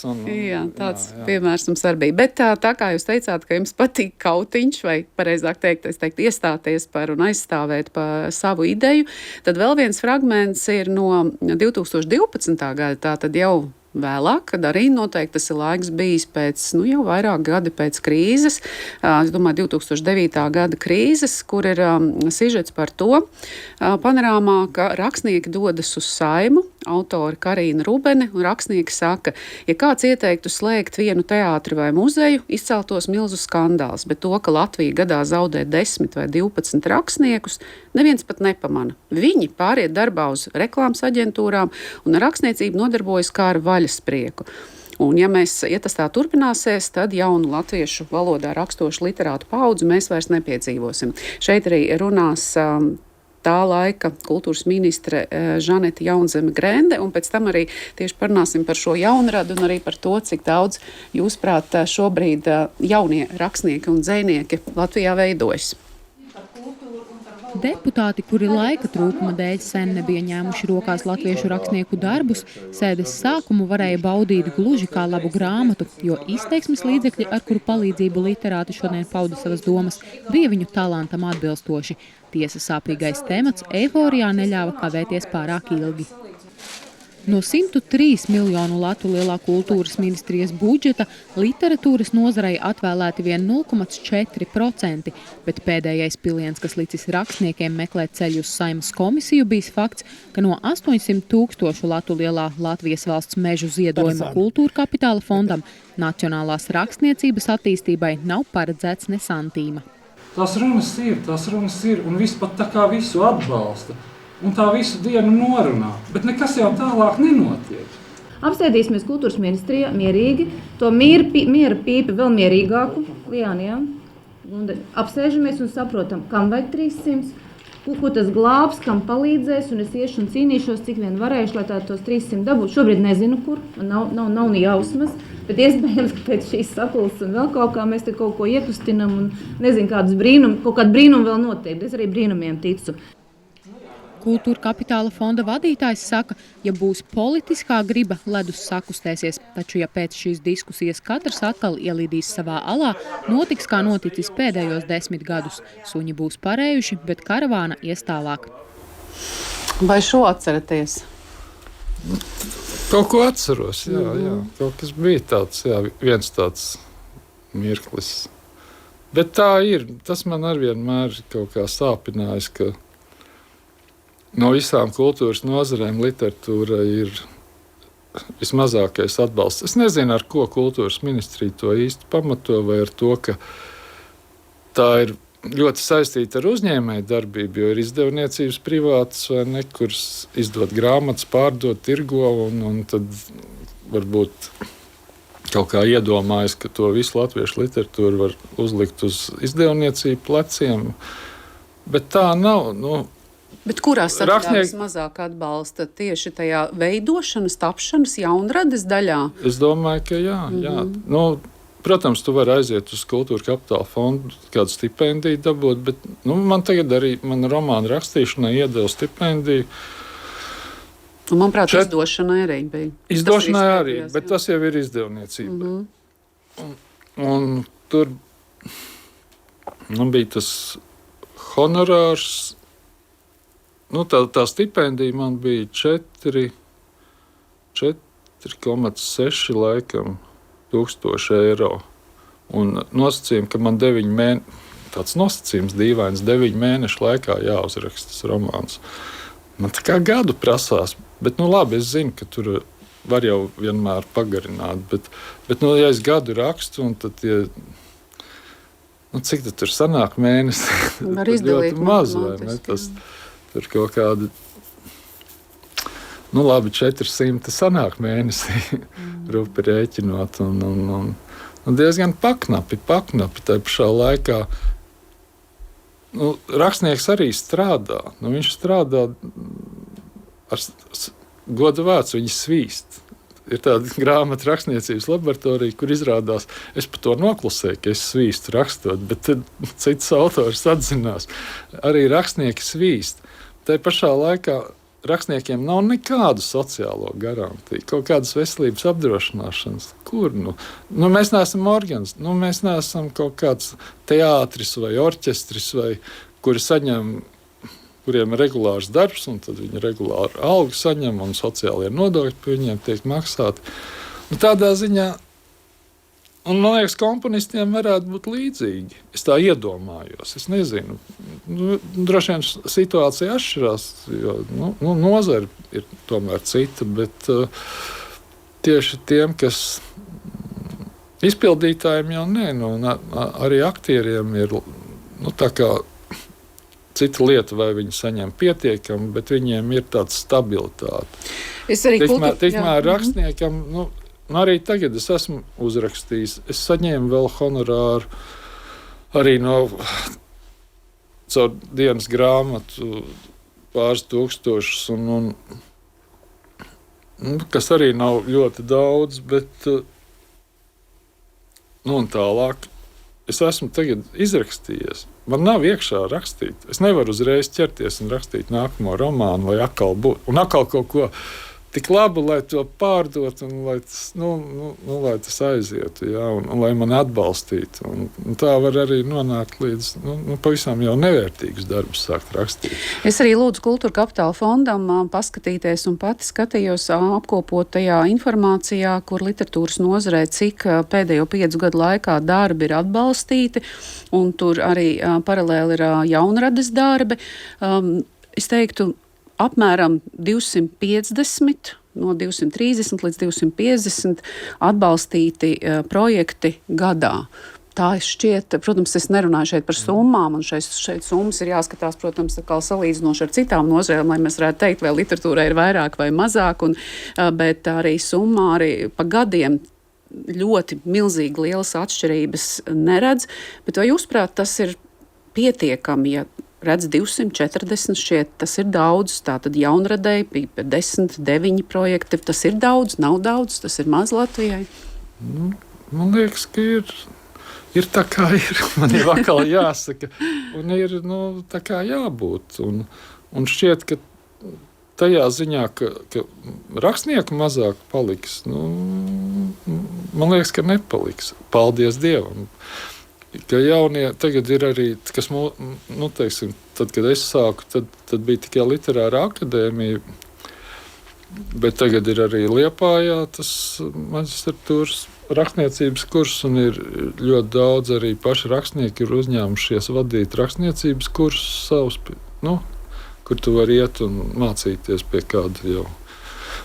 Tāds piemērs mums arī bija. Bet tā kā jūs teicāt, ka jums patīk kautiņš, vai pareizāk teikt, iestāties par un aizstāvēt par savu ideju, tad vēl viens fragments ir no 2012. Gada, tātad jau vēlāk, kad arī noteikti tas ir laiks bijis pēc, jau vairāk gadi pēc krīzes. Es domāju, 2009. Gada krīzes, kur ir sižets par to panorāmā, ka rakstnieki dodas uz Saimu, autori Karīna Rubene, un rakstnieki saka, ja kāds ieteiktu slēgt vienu teātri vai muzeju, izceltos milzu skandāls, bet to, ka Latvija gadā zaudē 10 vai 12 rakstniekus, neviens pat nepamana. Viņi pāriet darbā uz reklāmas aģentūrām un ar rakstniecību nodarbojas kā ar vaļasprieku. Un ja tas tā turpināsies, tad jaunu latviešu valodā rakstošu literātu paudzi mēs vairs nepiedzīvosim. Šeit arī runās tā laika kultūras ministre Žanete Jaunzeme Grende, un pēc tam arī tieši parunāsim par šo jaunradu un arī par to, cik daudz jūsprāt šobrīd jaunie rakstnieki un dzejnieki Latvijā veidojas. Deputāti, kuri laika trūkuma dēļ sen nebija ņēmuši rokās latviešu rakstnieku darbus, sēdes sākumu varēja baudīt gluži kā labu grāmatu, jo izteiksmes līdzekļi, ar kuru palīdzību literāti šodien pauda savas domas, bija viņu talantam atbilstoši. Tiesa sāpīgais temats eiforijā neļāva kavēties pārāk ilgi. No 103 miljonu latu lielā kultūras ministrijas budžeta literatūras nozarei atvēlēti vien 0,4%, bet pēdējais piliens, kas licis rakstniekiem meklēt ceļu uz Saeimas komisiju, bijis fakts, ka no 800 000 latu lielā Latvijas valsts mežu ziedojuma Kultūra Kapitāla fondam nacionālās rakstniecības attīstībai nav paredzēts ne santīma. Tās runas ir, un viss pat tā kā visu atbalsta. Un tā visu dienu norunā, bet nekas jau tālāk nenotiek. Apsēdīsimies kultūras ministrijā mierīgi, to miera pīpi vēl mierīgāku, Liāni, jā? apsēžamies un saprotam, kam vajag 300, ko tas glābs, kam palīdzēs, un es iešu un cīnīšos, cik vien varēšu, lai tos 300 dabūtu. Šobrīd nezinu, kur, man nav ni jausmas, bet iespējams, ka pēc šīs sapulces un vēl kaut kā mēs te kaut ko iekustinam un nezinu, kaut kādu brīnumu vēl notiek. Es arī brīnumiem ticu. Kultūra Kapitāla fonda vadītājs saka, ja būs politiskā griba, ledus sakustēsies, taču ja pēc šīs diskusijas katrs atkal ielīdīs savā alā, notiks kā noticis pēdējos 10 gadus. Suņi būs parējuši, bet karavāna ies tālāk. Vai šo atceraties? Kaut ko atceros, jā. Kaut kas bija tāds, viens tāds mirklis. Bet tā ir, tas man arī vienmēr kaut kā sāpinājis, ka no visām kultūras nozarēm literatūra ir vismazākais atbalsts. Es nezinu, ar ko kultūras ministrija to īsti pamato, vai ar to, ka tā ir ļoti saistīta ar uzņēmēju darbību, jo ir izdevniecības privātas vai ne, kuras izdod grāmatas, pārdod, tirgo, un tad varbūt kaut kā iedomājas, ka to visu latviešu literatūru var uzlikt uz izdevniecību pleciem. Bet tā nav. Bet kurā sadaļā mazāk atbalsta? Tieši tajā veidošanas, tapšanas, jaunrades daļā? Es domāju, ka jā. Protams, tu vari aiziet uz Kultūra Kapitāla fondu, kādu stipendiju dabūt, bet man tagad arī mana romāna rakstīšanai iedeva stipendiju. Un, manuprāt, izdošanai arī bija. Izdošanai arī, bet tas jau ir izdevniecība. Un tur bija tas honorārs. Tā stipendija man bija 4,6 laikam tūkstoši eiro. Un nosacījumi, ka man 9 mēneši, tāds nosacījums dīvains, 9 mēnešu laikā jāuzraksta tas romāns. Man tā kā gadu prasās, bet labi, es zinu, ka tur var jau vienmēr pagarināt. Bet ja es gadu rakstu, un tad cik tad tur sanāk mēnesi? Var izdalīt maz, vai ne? Tur kaut kādi, labi, 400 sanāk mēnesī, rupi rēķinot, un diezgan paknapi. Tā pašā laikā, rakstnieks arī strādā. Viņš strādā ar goda vārds, viņš svīst. Ir tāda grāmatu rakstniecības laboratorija, kur izrādās, es par to noklusēju, ka es svīstu rakstot, bet tad cits autors atzinās. Arī rakstnieki svīst. Tā pašā laikā rakstniekiem nav nekādu sociālo garantiju, kaut kādas veselības apdrošināšanas. Kur? Mēs neesam organizācijas, mēs neesam kaut kāds teātris vai orķestris, kuriem ir regulārs darbs, un tad viņi regulāri algu saņem, un sociālie nodokļi pie viņiem tiek maksāti. Tādā ziņā, un man liekas, komponistiem varētu būt līdzīgi. Es tā iedomājos, es nezinu. Droši vien situācija atšķirās, jo nozara ir tomēr cita, bet tieši tiem, kas izpildītājiem jau nē, arī aktieriem ir tā kā cita lieta, vai viņi saņem pietiekami, bet viņiem ir tāda stabilitāte. Tikmēr rakstniekam, arī tagad es esmu uzrakstījis, es saņēmu vēl honorāru arī caur dienas grāmatu pāris tūkstošus, kas arī nav ļoti daudz, bet un tālāk es esmu tagad izrakstījies. Man nav iekšā rakstīt. Es nevaru uzreiz ķerties un rakstīt nākamo romānu, vai atkal būt. Un atkal kaut ko tik labu, lai to pārdot, un lai tas aizietu, un lai mani atbalstītu. Un tā var arī nonākt līdz pavisam jau nevērtīgus darbus sākt rakstīt. Es arī lūdzu Kultūra Kapitāla fondam paskatīties, un pati skatījos apkopotajā informācijā, kur literatūras nozarē, cik pēdējo 5 gadu laikā darbi ir atbalstīti, un tur arī paralēli ir jaunrades darbi. Es teiktu, apmēram 250, no 230 līdz 250 atbalstīti projekti gadā. Tā šķiet, protams, es nerunāju šeit par summām, un šeit summas ir jāskatās, protams, salīdzinoši ar citām nozarēm, lai mēs varētu teikt, vai literatūrai ir vairāk vai mazāk, bet arī summā arī pa gadiem ļoti milzīgi lielas atšķirības neredz, bet vai jūsuprāt, tas ir pietiekami, ja redz 240 šķiet, tas ir daudz, tātad jaunradēji bija 10, 9 projekti, tas ir daudz, nav daudz, tas ir maz Latvijai? Man liekas, ka ir tā kā ir, man jau atkal jāsaka, un ir tā kā jābūt. Un šķiet, ka tajā ziņā, ka rakstnieku mazāk paliks, man liekas, ka nepaliks. Paldies Dievam. Ka jaunie tagad ir arī, kas, teiksim, tad, kad es sāku, tad bija tikai literāra akadēmija, bet tagad ir arī Liepājā tas maģistratūras rakstniecības kurs, un ir ļoti daudz arī paši rakstnieki ir uzņēmušies vadīt rakstniecības kursus savus, kur tu vari iet un mācīties pie kāda jau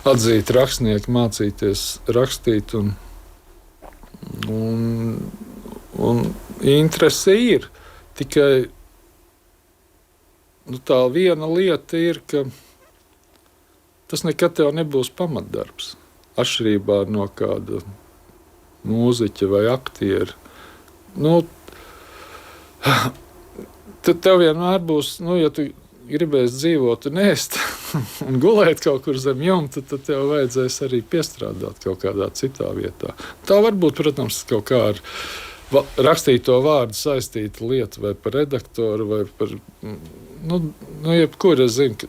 atzīta rakstnieka, mācīties rakstīt, un interese ir. Tikai tā viena lieta ir, ka tas nekad tev nebūs pamatdarbs. Atšķirībā no kāda mūziķa vai aktiera. Tad tev vienmēr būs, ja tu gribēsi dzīvot un ēst un gulēt kaut kur zem jumta, tad tev vajadzēs arī piestrādāt kaut kādā citā vietā. Tā varbūt, protams, kaut kā ar rakstīto vārdu saistīta lieta, vai par redaktoru, vai par, jebkur, es zinu, ka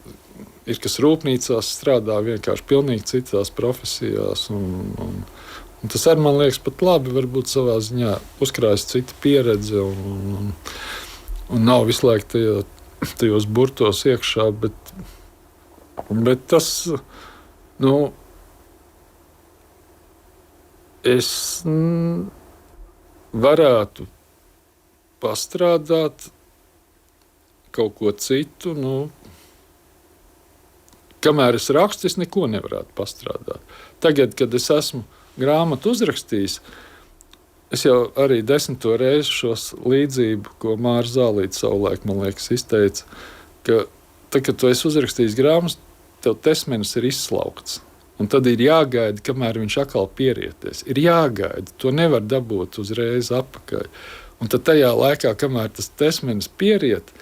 ir kas rūpnīcās strādā vienkārši pilnīgi citās profesijās, un tas arī, man liekas, pat labi, varbūt savā ziņā uzkrājas cita pieredze, un nav visu laiku tajos burtos iekšā, bet tas, es varētu pastrādāt kaut ko citu, kamēr es rakstu, es neko nevarētu pastrādāt. Tagad, kad es esmu grāmatu uzrakstījis, es jau arī 10. reizi šos līdzību, ko Mārs Zālīts savulaik, man liekas, izteica, ka tad, kad tu esi uzrakstījis grāmatas, tev tesmenis ir izslaukts. Un tad ir jāgaida, kamēr viņš atkal pierieties. Ir jāgaida, to nevar dabūt uzreiz atpakaļ. Un tad tajā laikā, kamēr tas tesmenis pieriet,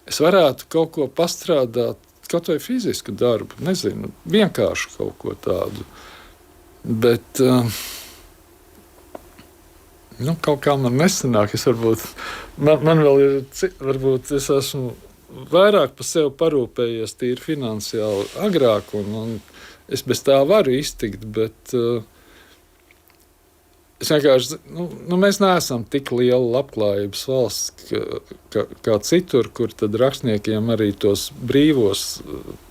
es varētu kaut ko pastrādāt, kaut vai fizisku darbu, nezinu, vienkārši kaut ko tādu. Bet kaut kā man nesanāk, man vēl ir, varbūt es esmu vairāk par sevi parūpējies tīri finansiāli agrāk, un es bez tā varu iztikt, bet es vienkārši, mēs neesam tik liela labklājības valsts kā citur, kur tad rakstniekiem arī tos brīvos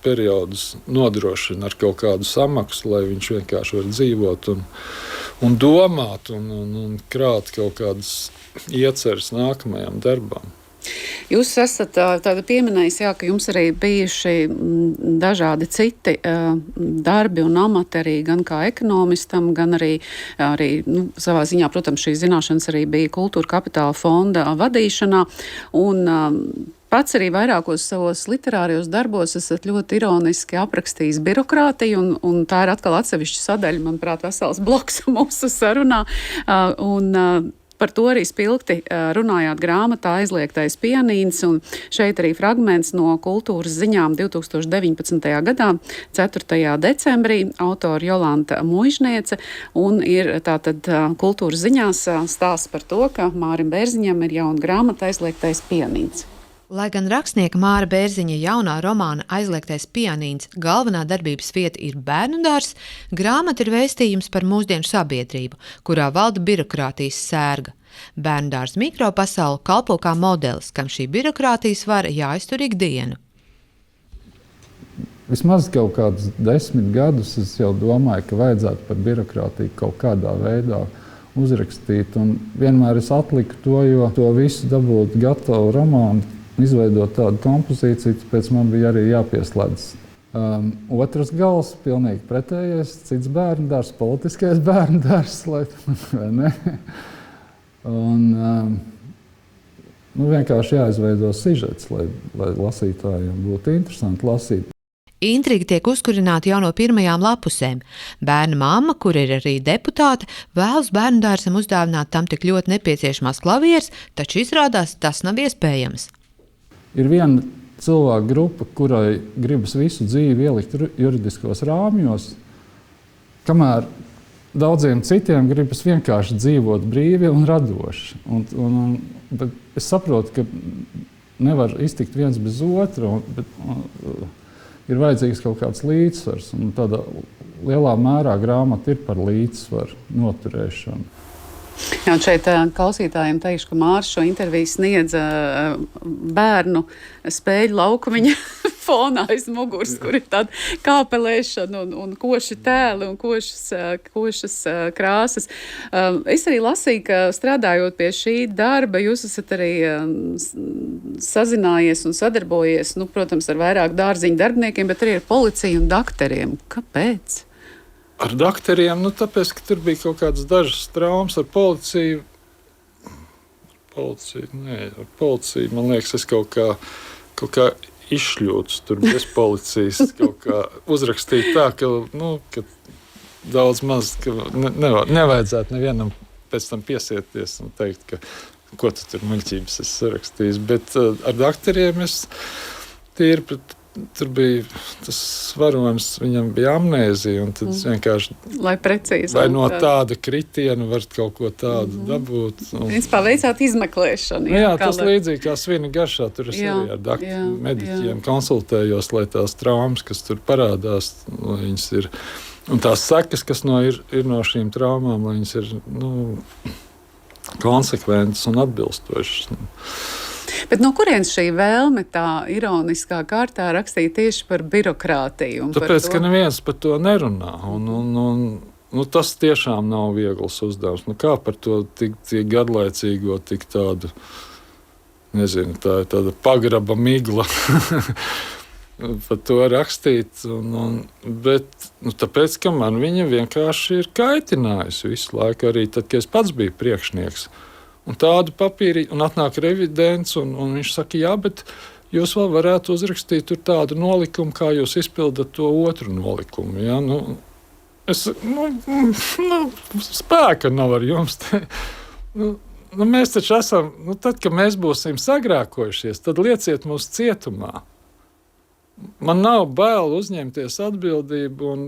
periodus nodrošina ar kaut kādu samaksu, lai viņš vienkārši var dzīvot un domāt un krāt kaut kādas ieceres nākamajam darbam. Jūs esat tāda pieminējis, ka jums arī bijuši dažādi citi darbi un amati arī gan kā ekonomistam, gan arī savā ziņā, protams, šīs zināšanas arī bija Kultūra Kapitāla fonda vadīšanā. Un pats arī vairākos savos literārijos darbos esat ļoti ironiski aprakstījis birokrātiju, un tā ir atkal atsevišķa sadaļa, manuprāt, vesels bloks mūsu sarunā. Par to arī spilgti runājāt grāmatā Aizliegtais pianīns, un šeit arī fragments no Kultūras ziņām 2019. gadā, 4. decembrī, autora Jolanta Muižniece, un ir tātad Kultūras ziņās stāsts par to, ka Mārim Bērziņam ir jauna grāmata Aizliegtais pianīns. Lai gan rakstnieka Māra Bērziņa jaunā romāna Aizliegtais pianīns galvenā darbības vieta ir bērnudārs, grāmata ir vēstījums par mūsdienu sabiedrību, kurā valda birokrātijas sērga. Bērnudārs mikropasaule kalpo kā modelis, kam šī birokrātijas vara jāiztur ikdienu. Vismaz kaut kādus 10 gadus es jau domāju, ka vajadzētu par birokrātiju kaut kādā veidā uzrakstīt, un vienmēr es atliku to, jo to visu dabūt gatavu romānu, izveidot tādu kompozīciju, tāpēc man bija arī jāpieslēdz. Otrs gals, pilnīgi pretējais, cits bērnudārs, politiskais bērnudārs, vai ne? Un vienkārši jāizveido sižets, lai lasītājiem būtu interesanti lasīt. Intriga tiek uzkurināta jau no pirmajām lapusēm. Bērna mamma, kur ir arī deputāte, vēlas bērnu dārzam uzdāvināt tam tik ļoti nepieciešamās klavieres, taču izrādās tas nav iespējams. Ir viena cilvēku grupa, kurai gribas visu dzīvi ielikt juridiskos rāmjos, kamēr daudziem citiem gribas vienkārši dzīvot brīvi un radoši. Bet es saprotu, ka nevar iztikt viens bez otra, bet ir vajadzīgs kaut kāds līdzsvars. Un tādā lielā mērā grāmata ir par līdzsvaru noturēšanu. Jā, šeit klausītājiem teikšu, ka Mārs šo interviju sniedza bērnu spēļu laukumiņa fonā aiz muguras, kur ir tāda kāpelēšana un koši tēli un košas krāsas. Es arī lasīju, ka strādājot pie šī darba, jūs esat arī sazinājies un sadarbojies, protams, ar vairāk dārziņu darbiniekiem, bet arī ar policiju un dakteriem. Kāpēc? Ar dakteriem, tāpēc, ka tur bija kaut kādas dažas traumas ar policiju. Ar policiju, man liekas, es kaut kā izšļūts tur bez policijas. Kaut kā uzrakstīju tā, ka daudz maz, ka nevajadzētu nevienam pēc tam piesieties un teikt, ka ko tu tur muļķības esi rakstījis. Bet ar dakteriem es tīri tur bija tas varojums, viņam bija amnēzija, un tad vienkārši lai precīzi, vai no tāda kritiena var kaut ko tādu dabūt. Principā veicāt izmeklēšanu. Jā, tas līdzīgi kā svina garšā, tur es arī ar mediķiem konsultējos, lai tās traumas, kas tur parādās, lai viņas ir, un tās sekas, kas ir no šīm traumām, lai viņas ir, konsekventas un atbilstošas. Bet no kurienes šī vēlme tā ironiskā kārtā rakstīt tieši par birokrātiju? Tāpēc, ka neviens par to nerunā. Tas tiešām nav viegls uzdevums. Kā par to tik garlaicīgo, tik tādu, nezinu, tā ir tāda pagraba migla par to rakstīt. Bet tāpēc, ka man viņa vienkārši ir kaitinājusi visu laiku, arī tad, kad es pats biju priekšnieks. Un tādu papīri, un atnāk revidents, un viņš saka, jā, bet jūs vēl varētu uzrakstīt tur tādu nolikumu, kā jūs izpildat to otru nolikumu. Ja? Spēka nav ar jums. Mēs taču esam, tad, kad mēs būsim sagrēkojušies, tad lieciet mūs cietumā. Man nav bail uzņemties atbildību,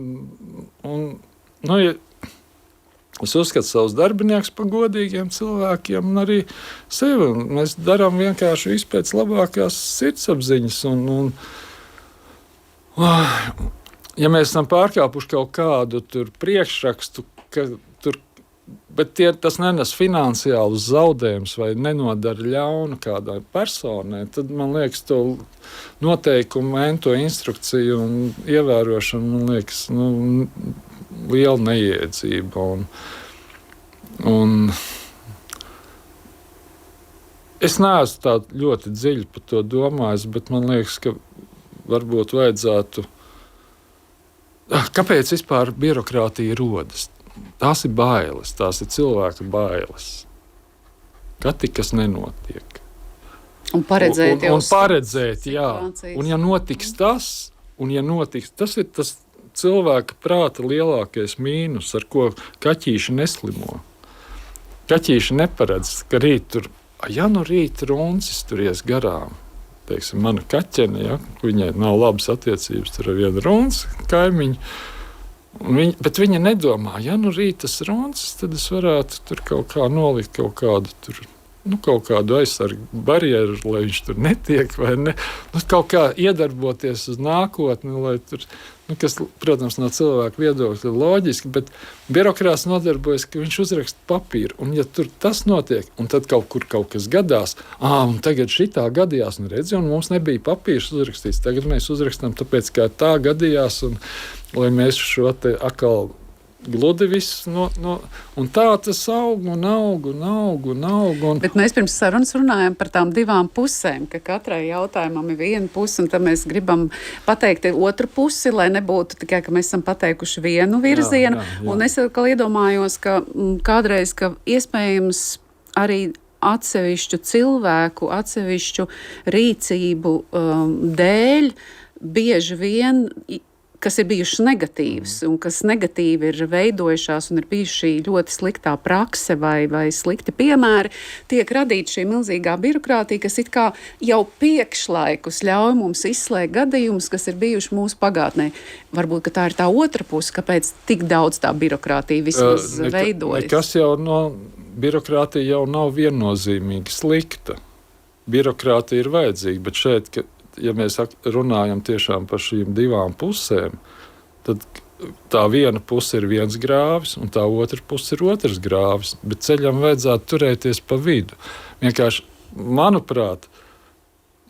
es uzskatu savus darbiniekus par godīgiem cilvēkiem un arī sevi. Mēs darām vienkārši visu pēc labākās sirdsapziņas. Ja mēs esam pārkāpuši kaut kādu priekšrakstu, bet tas nenes finansiālus zaudējumus vai nenodara ļaunu kādai personai, tad, man liekas, to noteikumu, to instrukciju un ievērošanu, man liekas, liela neiedzība. Es neesmu tā ļoti dziļi par to domājis, bet man liekas, ka varbūt vajadzētu. Kāpēc vispār birokrātija rodas? Tās ir bailes, tās ir cilvēku bailes. Ka kas nenotiek. Un paredzēt jau paredzēt, jā. Un ja notiks tas ir tas cilvēka prāta lielākais mīnus, ar ko kaķīši neslimo. Kaķīši neparedz, ka rīt runcis tur ies garām. Teiksim, mana kaķene, ja, viņai nav labas attiecības, tur ar vienu runci kaimiņu. Bet viņa nedomā, rīt tas runcis, tad es varētu tur kaut kā nolikt kaut kādu aizsargu barjeru, lai viņš tur netiek, vai ne? Kaut kā iedarboties uz nākotni, lai tur, kas, protams, no cilvēka viedokļa ir loģiski, bet birokrāts nodarbojas, ka viņš uzraksta papīru, un ja tur tas notiek, un tad kaut kur kaut kas gadās, un tagad šitā gadījās, redzi, un mums nebija papīrs uzrakstīts, tagad mēs uzrakstām, tāpēc, kā tā gadījās, un lai mēs šo te atkal gludi viss, un tā tas aug. Bet mēs pirms sarunas runājam par tām divām pusēm, ka katrai jautājumam ir viena puse, un tad mēs gribam pateikt otru pusi, lai nebūtu tikai, ka mēs esam pateikuši vienu virzienu. Jā. Un es atkal iedomājos, ka kādreiz, ka iespējams arī atsevišķu cilvēku, atsevišķu rīcību dēļ bieži vien, kas ir bijušas negatīvas un kas negatīvi ir veidojušās un ir bijuši ļoti sliktā prakse vai slikti piemēri, tiek radīta šī milzīgā birokrātija, kas it kā jau priekšlaikus ļauj mums izslēgt gadījumus, kas ir bijuši mūsu pagātnē. Varbūt, ka tā ir tā otra puse, kāpēc tik daudz tā birokrātija vismaz veidojas. Nekas jau birokrātija jau nav viennozīmīgi slikta. Birokrātija ir vajadzīga, bet šeit, ja mēs runājam tiešām par šīm divām pusēm, tad tā viena puse ir viens grāvis, un tā otra puse ir otrs grāvis, bet ceļam vajadzētu turēties pa vidu. Vienkārši, manuprāt,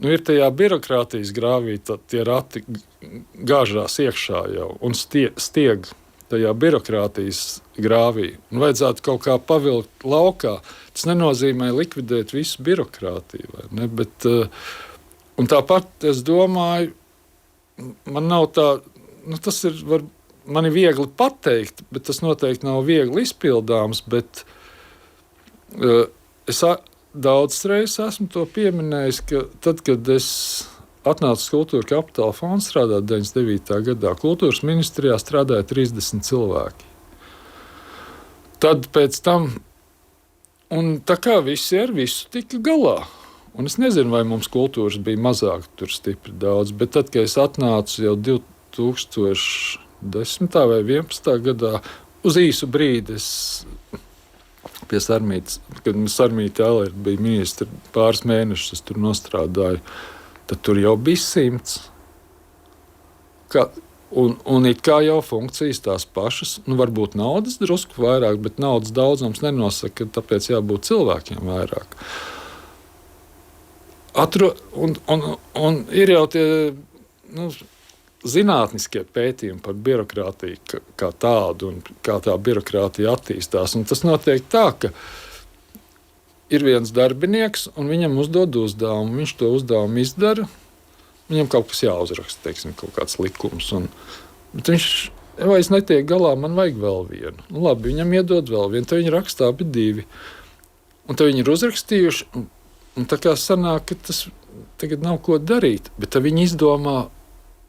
ir tajā birokrātijas grāvī, tie rati gāžās iekšā jau, un stieg tajā birokrātijas grāvī, un vajadzētu kaut kā pavilkt laukā. Tas nenozīmē likvidēt visu birokrātiju, vai ne, bet... Un tāpat es domāju, man nav tā, tas ir, man ir viegli pateikt, bet tas noteikti nav viegli izpildāms, bet es daudzas reizes esmu to pieminējis, ka tad, kad es atnācu uz Kultūra Kapitāla fondu strādāt 99. gadā, Kultūras ministrijā strādāja 30 cilvēki. Tad pēc tam, un tā kā visi ar visu tika galā. Un es nezinu, vai mums kultūras bija mazāk tur stipri daudz, bet tad, kad es atnācu jau 2010. vai 2011. gadā, uz īsu brīdi es pie Sarmītas, kad Sarmīta Elere bija ministra pāris mēnešus, es tur nostrādāju, tad tur jau bija 100. Un it kā jau funkcijas tās pašas, varbūt naudas drusku vairāk, bet naudas daudzums nenosaka, ka tāpēc jābūt cilvēkiem vairāk. Un ir jau tie zinātniskie pētījumi par birokrātiju kā tādu un kā tā birokrātija attīstās. Un tas notiek tā, ka ir viens darbinieks un viņam uzdod uzdevumu. Viņš to uzdevumu izdara, viņam kaut kas jāuzraksta, teiksim, kaut kāds likums. Bet viņš vairs netiek galā, man vajag vēl vienu. Labi, viņam iedod vēl vienu, tad viņi rakstā abi 2. Un tad viņi ir uzrakstījuši. Un tā kā sanāk, ka tas tagad nav ko darīt, bet tad viņi izdomā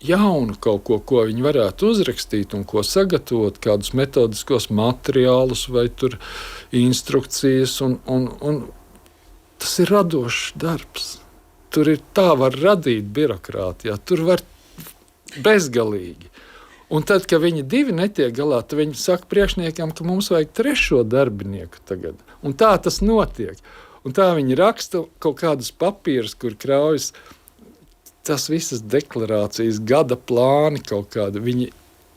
jaunu kaut ko viņi varētu uzrakstīt un ko sagatavot, kādus metodiskos materiālus vai tur instrukcijas. Un tas ir radošs darbs. Tur ir tā var radīt birokrātijā, tur var bezgalīgi. Un tad, kad viņi 2 netiek galā, tad viņi saka priekšniekam, ka mums vajag 3. darbinieku tagad. Un tā tas notiek. Un tā viņi raksta kaut kādus papīrus, kur kraujas tas visas deklarācijas, gada plāni kaut kādi. Viņi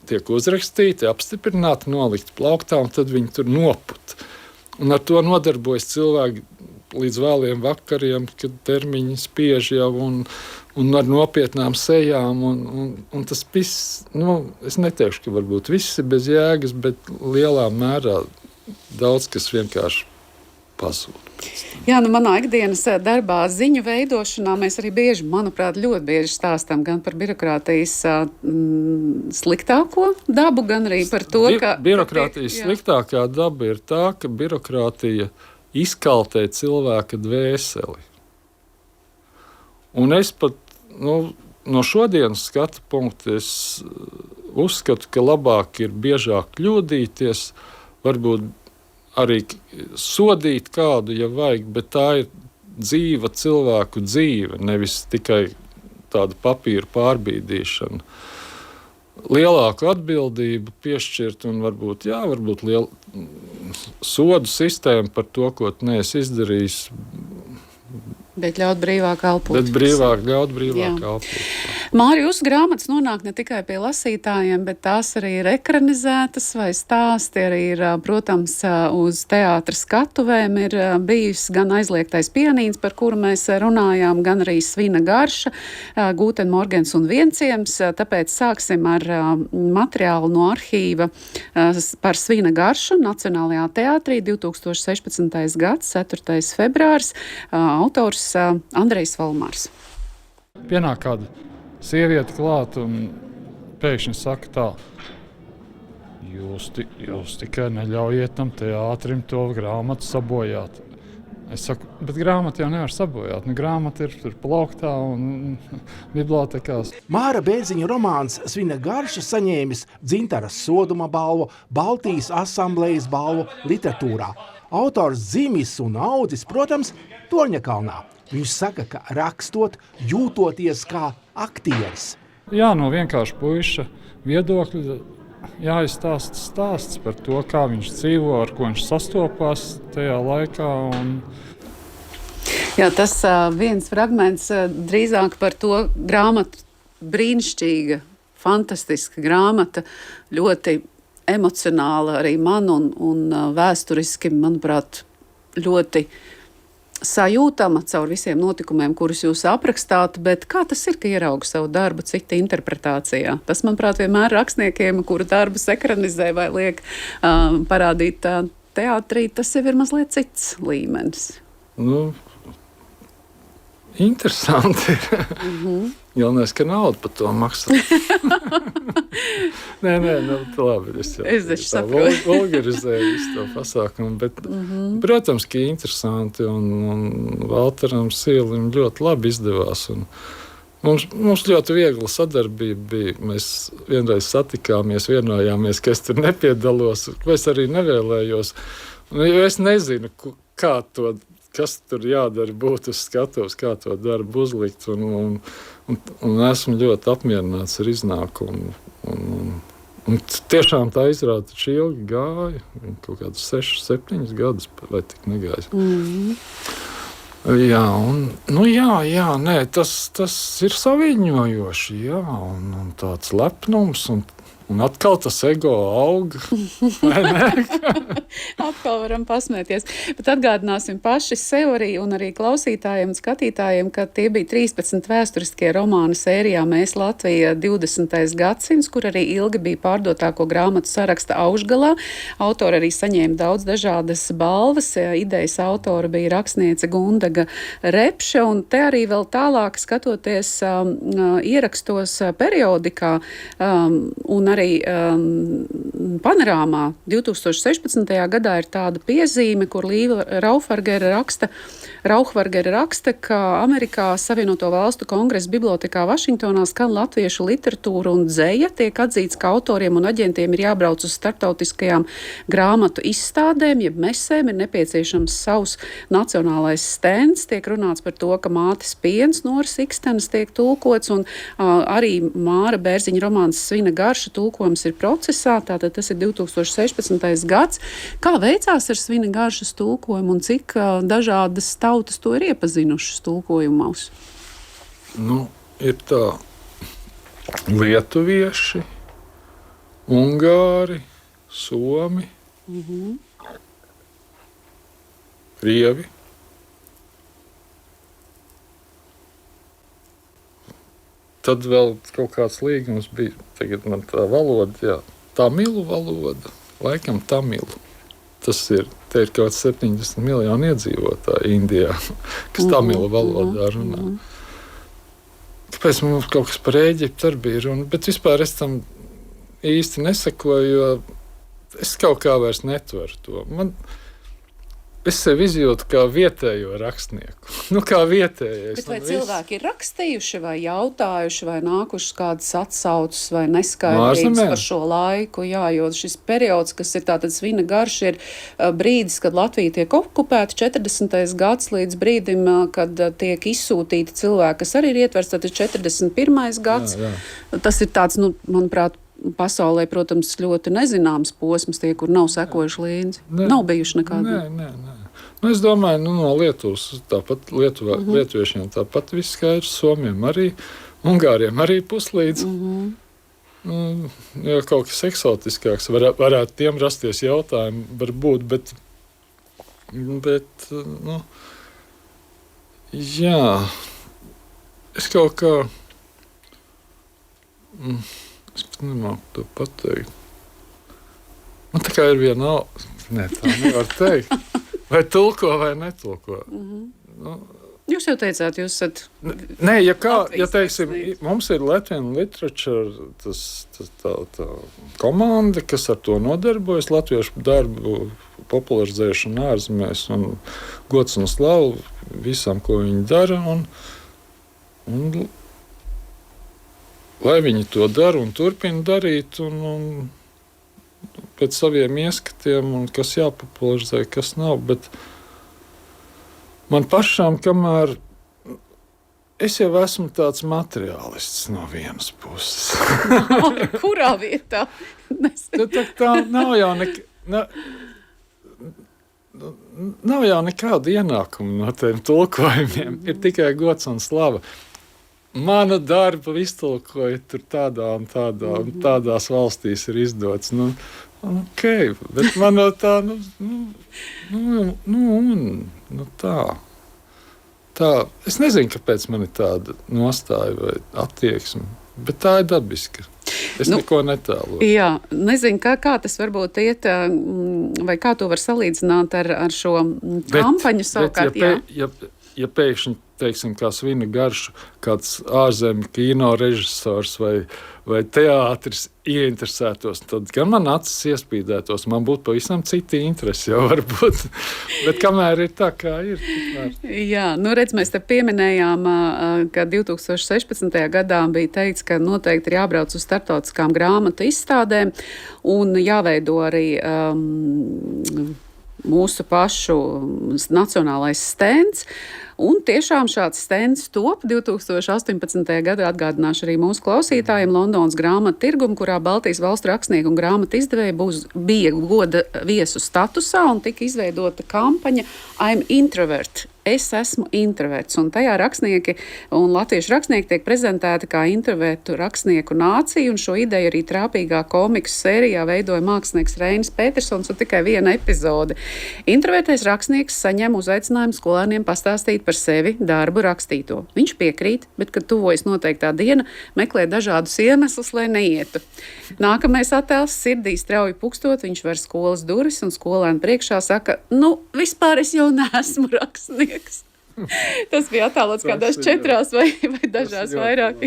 tiek uzrakstīti, apstiprināti, nolikti plauktā, un tad viņi tur noput. Un ar to nodarbojas cilvēki līdz vēliem vakariem, kad termiņi spiež jau un ar nopietnām sejām. Un tas viss, es neteikšu, ka varbūt viss ir bez jēgas, bet lielā mērā daudz kas vienkārši pazūd. Jā, manā ikdienas darbā ziņu veidošanā mēs arī bieži, manuprāt, ļoti bieži stāstam gan par birokrātijas sliktāko dabu, gan arī par to, ka... Birokrātijas sliktākā daba ir tā, ka birokrātija izkaltē cilvēka dvēseli. Un es pat, no šodienas skatu punkta es uzskatu, ka labāk ir biežāk kļūdīties, varbūt arī sodīt kādu, ja vajag, bet tā ir dzīva cilvēku dzīve, nevis tikai tāda papīra pārbīdīšana. Lielāku atbildību piešķirt un varbūt sodu sistēmu par to, ko tu neesi izdarījis. Bet ļaut brīvāk elpot. Ļaut brīvāk elpot. Māri, jūsu grāmatas nonāk ne tikai pie lasītājiem, bet tās arī ir ekranizētas vai stāsti arī ir, protams, uz teātra skatuvēm ir bijusi gan Aizliegtais pianīns, par kuru mēs runājām, gan arī Svina garša, Gūten Morgens un Vienciems. Tāpēc sāksim ar materiālu no arhīva par Svina garšu Nacionālajā teātrī 2016. gads, 4. februārs, autors Andrejs Valmārs. Pienāk kāda sieviete klāt un pēkšņi saka tā: jūs tikai neļaujiet tam teātrim to grāmatu sabojāt. Es saku, bet grāmatu jau nevar sabojāt. Grāmata ir tur plauktā un bibliotekās. Māra Bērziņa romāns Svina garša saņēmis Dzintaras soduma balvu, Baltijas asamblejas balvu literatūrā. Autors dzimis un audzis, protams, Torņakalnā. Viņš saka, ka rakstot, jūtoties kā aktieris. Jā, no vienkārši puiša viedokļa jāizstāsta stāsts par to, kā viņš dzīvo, ar ko viņš sastopās tajā laikā. Jā, tas viens fragments drīzāk par to grāmatu. Brīnišķīga, fantastiska grāmata, ļoti emocionāla arī man un vēsturiski, manuprāt, ļoti sajūtama caur visiem notikumiem, kurus jūs aprakstāt, bet kā tas ir, ka ierauga savu darbu cita interpretācijā? Tas, manuprāt, vienmēr rakstniekiem, kuru darbus ekranizē vai liek parādīt teātrī, tas jau ir mazliet cits līmenis. Nu, interesanti ir. Galvenais, ka naudu par to maksā. nē, labi. Es saprotu. Vulgarizēju visu to pasākumu, bet, protams, ka interesanti un Valteram Sīlim ļoti labi izdevās. Mums ļoti viegla sadarbība bija. Mēs vienreiz satikāmies, vienojāmies, ka es tur nepiedalos, ko es arī nevēlējos. Jo es nezinu, kas tur jādara, būt uz skatuves, kā to darbu uzlikt. Un esmu ļoti apmierināts ar iznākumu. Un tiešām tā izrāda taču ilgi gāja. Kaut kādus 6, 7 gadus, vai tik negājas. Jā, nē, tas ir saviņojoši, jā, un tāds lepnums, un atkal tas ego aug. Atkal varam pasmēties. Bet atgādināsim paši sev arī un arī klausītājiem un skatītājiem, ka tie bija 13 vēsturiskie romāni sērijā Mēs Latvija 20. gadsimts, kur arī ilgi bija pārdotāko grāmatu saraksta augšgalā. Autori arī saņēma daudz dažādas balvas. Idejas autora bija rakstniece Gundaga Repše, un te arī vēl tālāk skatoties ierakstos periodikā un arī panorāmā 2016. gadā ir tāda piezīme, kur Līva Rauchvargere raksta, ka Amerikā Savienoto Valstu Kongresa bibliotekā Vašingtonā skan latviešu literatūra un dzeja. Tiek atzīts, ka autoriem un aģentiem ir jābrauc uz starptautiskajām grāmatu izstādēm, jeb mesēm, ir nepieciešams savs nacionālais stends. Tiek runāts par to, ka Mātes piens Noras Ikstenes tiek tulkots, un arī Māra Bērziņa romāns Svina garša tulkojums ir procesā, tātad tas ir 2016. gads. Kā veicās ar Svina garšas tulkojumu un cik dažādas tautas to ir iepazinušas tulkojumos? Ir tā lietuvieši, ungāri, somi, krievi. Tad vēl kaut kāds līgums bija, tagad man tā valoda, jā, tamilu valoda, laikam tamilu. Te ir kaut 70 miljoni iedzīvotāji Indijā, kas tamilu valodā runā. Kāpēc mums kaut kas par Ēģipti arī bija runa, bet vispār es tam īsti nesakoju, jo es kaut kā vairs netveru to. Es sevi izjūtu kā vietējo rakstnieku. Kā vietējais. Bet vai cilvēki ir rakstījuši vai jautājuši vai nākušas kādas atsauces vai neskaidrības par šo laiku? Jā, jo šis periods, kas ir tātad Svina garša, ir brīdis, kad Latvija tiek okupēta, 40. gads līdz brīdim, kad tiek izsūtīti cilvēki, kas arī ir ietverts, tad ir 41. gads. Jā. Tas ir tāds, manuprāt, pasaulē, protams, ļoti nezināms posms, tie, kur nav sekojuši līdzi. Nav bijuši nekādi. Nē. Es domāju, no Lietuvas, tāpat lietuviešiem tāpat viss skaidrs, somiem arī, ungāriem arī puslīdz. Ja kaut kas eksotiskāks varētu tiem rasties jautājumi, varbūt, bet jā, es kaut kā es pat nemāku to pateikt. Man tā kā ir viena tā nevar teikt. Vai tulko vai netulko. Jūs jau teicāt, jūs esat. Nē, ja teiksim, mums ir Latvian Literature tā komanda, kas ar to nodarbojas, latviešu darbu popularizēšanu ārzemēs un gods un slavu visam, ko viņi dara. Un lai viņi to dara un turpina darīt un pēc saviem ieskatiem, un kas jāpopularizē, kas nav. Bet man pašām, kamēr es jau esmu tāds materiālists no vienas puses. Kurā vietā? Tā nav jau nav jau nekāda ienākuma no tiem tulkojumiem. Ir tikai gods un slava. Mana darba iztulkoja tur tādā un tādās valstīs ir izdots. Ok, bet man no tā, tā. Es nezinu, kāpēc man ir tāda nostāja vai attieksme, bet tā ir dabiska. Es neko netēloju. Jā, nezinu, kā tas varbūt iet, vai kā to var salīdzināt ar šo kampaņu savukārt. Ja pēkšņi, teiksim, kā Svina Garšu, kāds ārzemju kino režisors vai teātris ieinteresētos, tad gan man acis iespīdētos, man būtu pavisam citi interesi jau varbūt. Bet kamēr ir tā, kā ir. Jā, redz, mēs te pieminējām, ka 2016. gadā bija teikts, ka noteikti ir jābrauc uz starptautiskām grāmatu izstādēm un jāveido arī mūsu pašu nacionālais stends. Un tiešām šāds stends top 2018. gadā, atgādināšu arī mūsu klausītājiem, Londonas grāmatu tirgumu, kurā Baltijas valstu rakstnieki un grāmatu izdevēji bija goda viesu statusā un tika izveidota kampaņa I'm Introvert. Es esmu introverts, un tajā rakstnieki un latviešu rakstnieki tiek prezentēti kā introvertu rakstnieku nācija, un šo ideju arī trāpīgā komiksu sērijā veidoja mākslinieks Reinis Petersons, un tikai viena epizode. Introvertais rakstnieks saņem uzaicinājumu skolēniem pastāstīt par sevi darbu rakstīto. Viņš piekrīt, bet, kad tuvojas noteiktā diena, meklē dažādus iemeslus, lai neietu. Nākamais attēls sirdī strauji pukstot, viņš ver skolas durvis, un skolēnu priekšā saka, vispār es jau neesmu rakstnieks. Tas bija attēlots kādās 4 vai dažās vairāk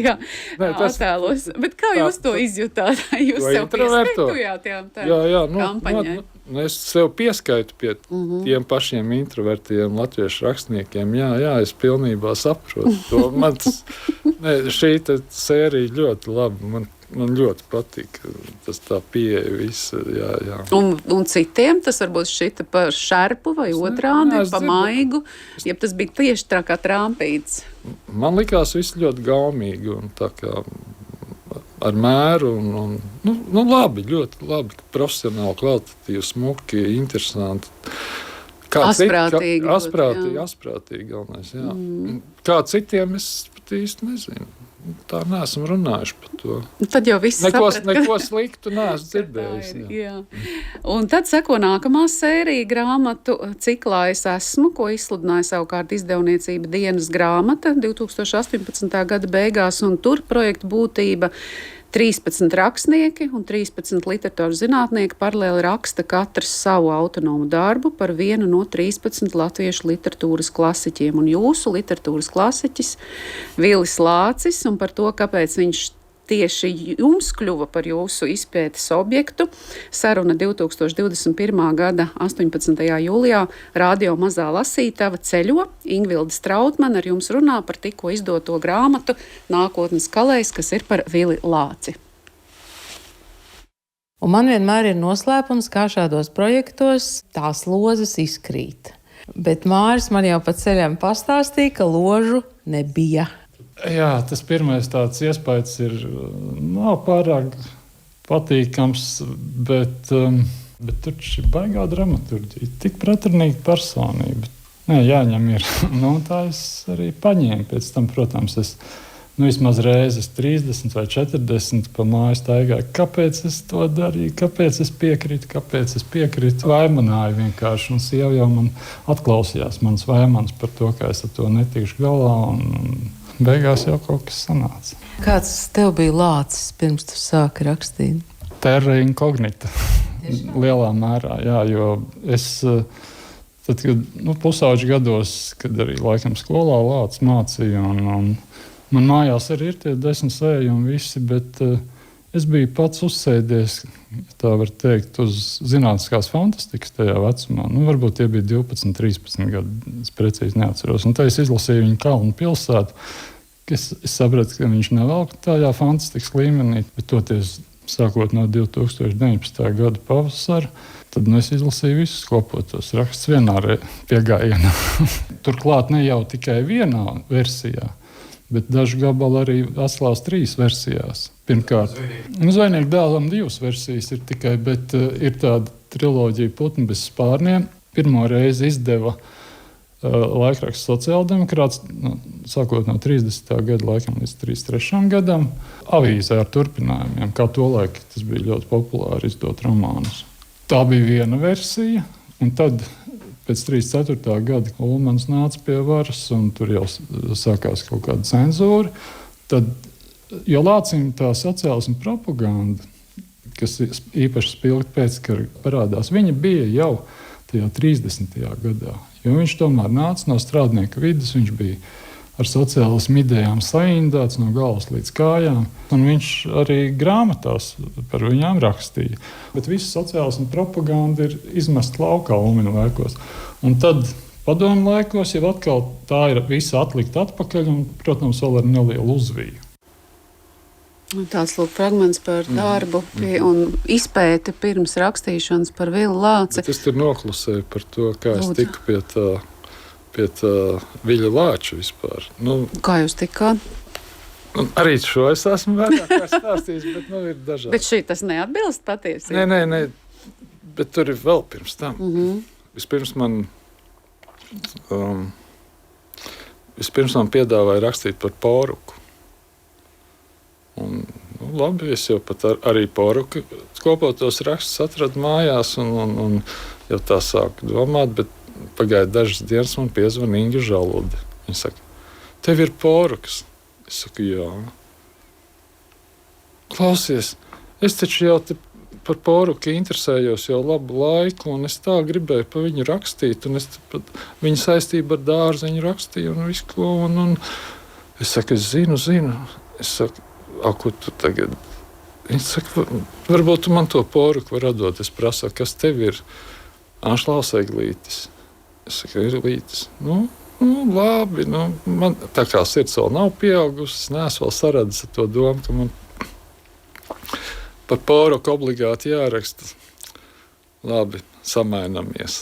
attēlos. Bet kā jūs to izjutāt? Jūs sev pieskaitījāt kampaņai? Es sev pieskaitu pie tiem pašiem introvertiem latviešu rakstniekiem. Jā, es pilnībā saprotu to. Šī sērija ļoti labi. Man ļoti patīk tas tā pieeja visa, jā. Un citiem tas varbūt šita par šerpu vai otrādi, pa maigu, ja tas bija tieši tā kā trampīts. Man likās viss ļoti gaumīgi un tā kā ar mēru un labi, ļoti labi, profesionāli, kvalitatīvi, smuki, interesanti. Asprātīgi. Asprātīgi galvenais, jā. Kā citiem es pat īsti nezinu. Tā neesam runājuši par to. Tad jau viss neko sliktu neesmu dzirdējis. Jā. Un tad seko nākamā sērija grāmatu ciklā Es esmu, ko izsludināja savukārt izdevniecība Dienas grāmata 2018. gada beigās, un tur projekta būtība 13 rakstnieki un 13 literatūras zinātnieki paralēli raksta katrs savu autonomu darbu par vienu no 13 latviešu literatūras klasiķiem. Un jūsu literatūras klasiķis Vilis Lācis, un par to, kāpēc viņš tieši jums kļuva par jūsu izpētes objektu, saruna 2021. gada 18. jūlijā Radio Mazā lasītava ceļo. Ingvilda Strautmane ar jums runā par tikko izdoto grāmatu Nākotnes kalējs, kas ir par Vili Lāci. Un man vienmēr ir noslēpums, kā šādos projektos tās lozes izkrīt. Bet Māris man jau pa ceļam pastāstīja, ka ložu nebija. Jā, tas pirmais tāds iespējas nav pārāk patīkams, bet tur šī baigā dramaturģija, tik pretrunīga personība. Jāņem ir. Tā es arī paņēmu pēc tam, protams, es vismaz reizes 30 vai 40 pa māju staigāju. Kāpēc es to darīju? Kāpēc es piekrītu? Vaimanāju vienkārši, un sieva jau man atklausījās manas vaimanas par to, ka es ar to netikšu galā, un beigās jau kaut kas sanāca. Kāds tev bija lācis pirms tu sāki rakstīt? Terra incognita. Lielā mērā, jā, jo Tad, kad pusauģu gados, kad arī laikam skolā Lācis mācīja, un man mājās arī ir tie 10 sējumi visi, bet es biju pats uzsēdies, tā var teikt, uz zinātniskās fantastikas tajā vecumā. Varbūt tie bija 12, 13 gadi, es precīzi neatceros. Un tā es izlasīju viņu Kalnu pilsētu, ka es sapratu, ka viņš nevelk tādā fantastikas līmenī, bet toties sākot no 2019. Gada pavasara, tad es izlasīju visus kopotos rakstus vienā piegājienā. Turklāt ne jau tikai vienā versijā, bet daži gabali arī atklās 3 versijās. Pirmkārt, Zvejnieku dēlam 2 versijas ir tikai, bet ir tāda triloģija Putni bez spārniem. Pirmo reizi izdeva laikraksts Sociāldemokrāts, sākot no 30. gada laikam līdz 33. gadam, avīzē ar turpinājumiem, kā tolaik tas bija ļoti populāri izdot romānus. Tā bija viena versija, un tad pēc 34. gada Ulmans nāca pie varas, un tur jau sākās kaut kāda cenzūra. Tad, jo Lācim tā sociālisma propaganda, kas īpaši spilgti pēckara parādās, viņa bija jau tajā 30. gadā. Jo viņš tomēr nāca no strādnieka vidas, viņš bija ar sociālismu idejām saindēts no galvas līdz kājām, un viņš arī grāmatās par viņām rakstīja. Bet visa sociālisma propaganda ir izmesta laukā Ulmina laikos. Un tad padomu laikos jau atkal tā ir visa atlikta atpakaļ, un, protams, vēl ar nelielu uzviju. Tāds lūk fragments par darbu un izpēti pirms rakstīšanas par Vilu Lāci. Bet es tur noklusēju par to, kā es tiku pie tā Viļa Lāča vispār. Kā jūs tikāt? Arī šo es esmu vairāk stāstījis, bet ir dažādi. Bet šī tas neatbilst patiesībā? Nē, bet tur ir vēl pirms tam. Vispirms man piedāvāja rakstīt par Poruku. Un, labi, es jau pat arī Poruku kopotos rakstus atradu mājās un jau tā sāku domāt, bet pagāja dažas dienas, man piezvana Inga Žalude. Viņa saka, tev ir Poruks? Es saku, jā. Klausies, es taču jau par Poruku interesējos jau labu laiku, un es tā gribēju pa viņu rakstīt, un es pat viņa saistību ar dārzeņu rakstīju un visu ko, un es saku, es zinu. Es saku, ko tu tagad? Viņa saka, varbūt tu man to Poruku var atdot. Es prasu, kas tev ir? Anšlaus Eglītis. Es saku, ir Lītis. Labi, man tā kā sirds vēl nav pieaugusi, es neesmu vēl saradis ar to domu, ka man par Poruku obligāti jāraksta. Labi, samainamies.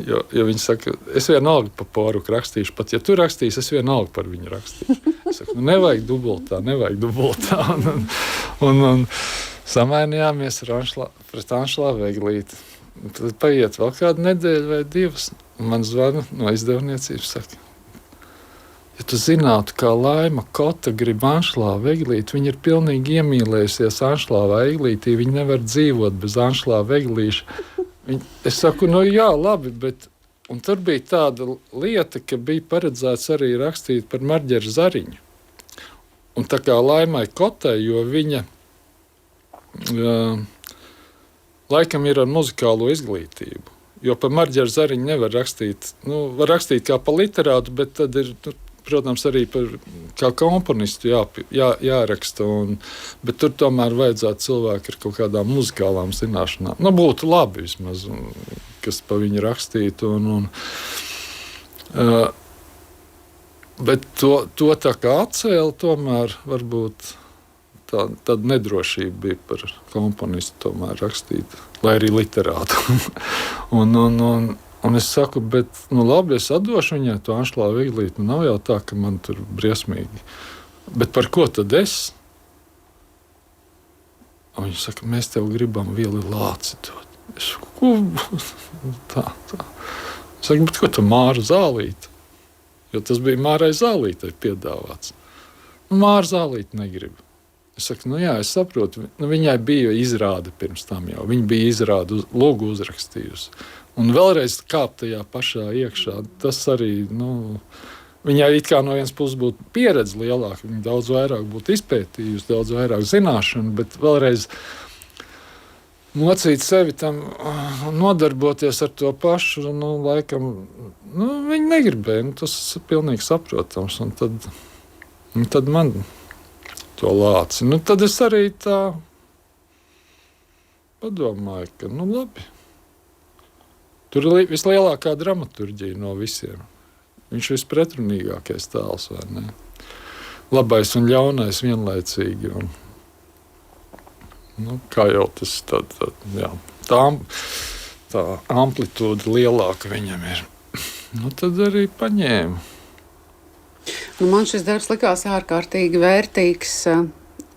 Jo viņi saka, es vienalga par Poruku rakstīšu, pat ja tu rakstīsi, es vienalga par viņu rakstīšu. Es saku, nevajag dubultā. Un samainījāmies pret Anšlavu Eglīti. Tad paiet vēl kādu nedēļu vai 2, un man zvana no izdevniecības, saka, ja tu zinātu, kā Laima Kota grib Anšlavu Eglīti, viņa ir pilnīgi iemīlējusies Anšlavā Eglītī, viņa nevar dzīvot bez Anšlava Eglīša. Es saku, jā, labi, bet un tur bija tāda lieta, ka bija paredzēts arī rakstīt par Marģeru Zariņu. Un tā kā Laimai Kotai, jo viņa laikam ir ar muzikālo izglītību. Jo par Marģeru Zariņu nevar rakstīt, var rakstīt kā par literātu, bet tad ir, protams, arī kā komponistu jāraksta. Bet tur tomēr vajadzētu cilvēku ar kaut kādām muzikālām zināšanām. Būtu labi vismaz, kas pa viņu rakstītu. Bet to tā kā atcēla, tomēr varbūt tāda nedrošība bija par komponistu tomēr rakstīt, lai arī literātu. Un es saku, bet labi, es atdošu viņai to Anšlavu Eglīti. Nav jau tā, ka man tur briesmīgi. Bet par ko tad es? Un viņa saka, mēs tev gribam Vili Lāci dot. Es saku, ko? Tā. Es saku, bet ko tu Māra Zālīte? Jo tas bija Mārai Zālītei piedāvāts. Māra Zālīte negrib. Es saku, jā, es saprotu. Viņai bija izrāde pirms tam jau. Viņa bija izrāde, lūgu uzrakstījusi. Un vēlreiz kāpt tajā pašā iekšā. Tas arī, viņai it kā no vienas puses būtu pieredze lielāka. Viņa daudz vairāk būtu izpētījusi, daudz vairāk zināšanu, bet vēlreiz mocīt sevi tam, nodarboties ar to pašu, laikam, viņi negribēja. Tas ir pilnīgi saprotams. Un tad man to lāci. Tad es arī tā padomāju, ka, labi. Tur ir vislielākā dramaturģija no visiem. Viņš ir vispretrunīgākais tēls, vai ne? Labais un ļaunais vienlaicīgi. Kā jau tas tā amplitūda lielāka viņam ir. Tad arī paņēma. Man šis darbs likās ārkārtīgi vērtīgs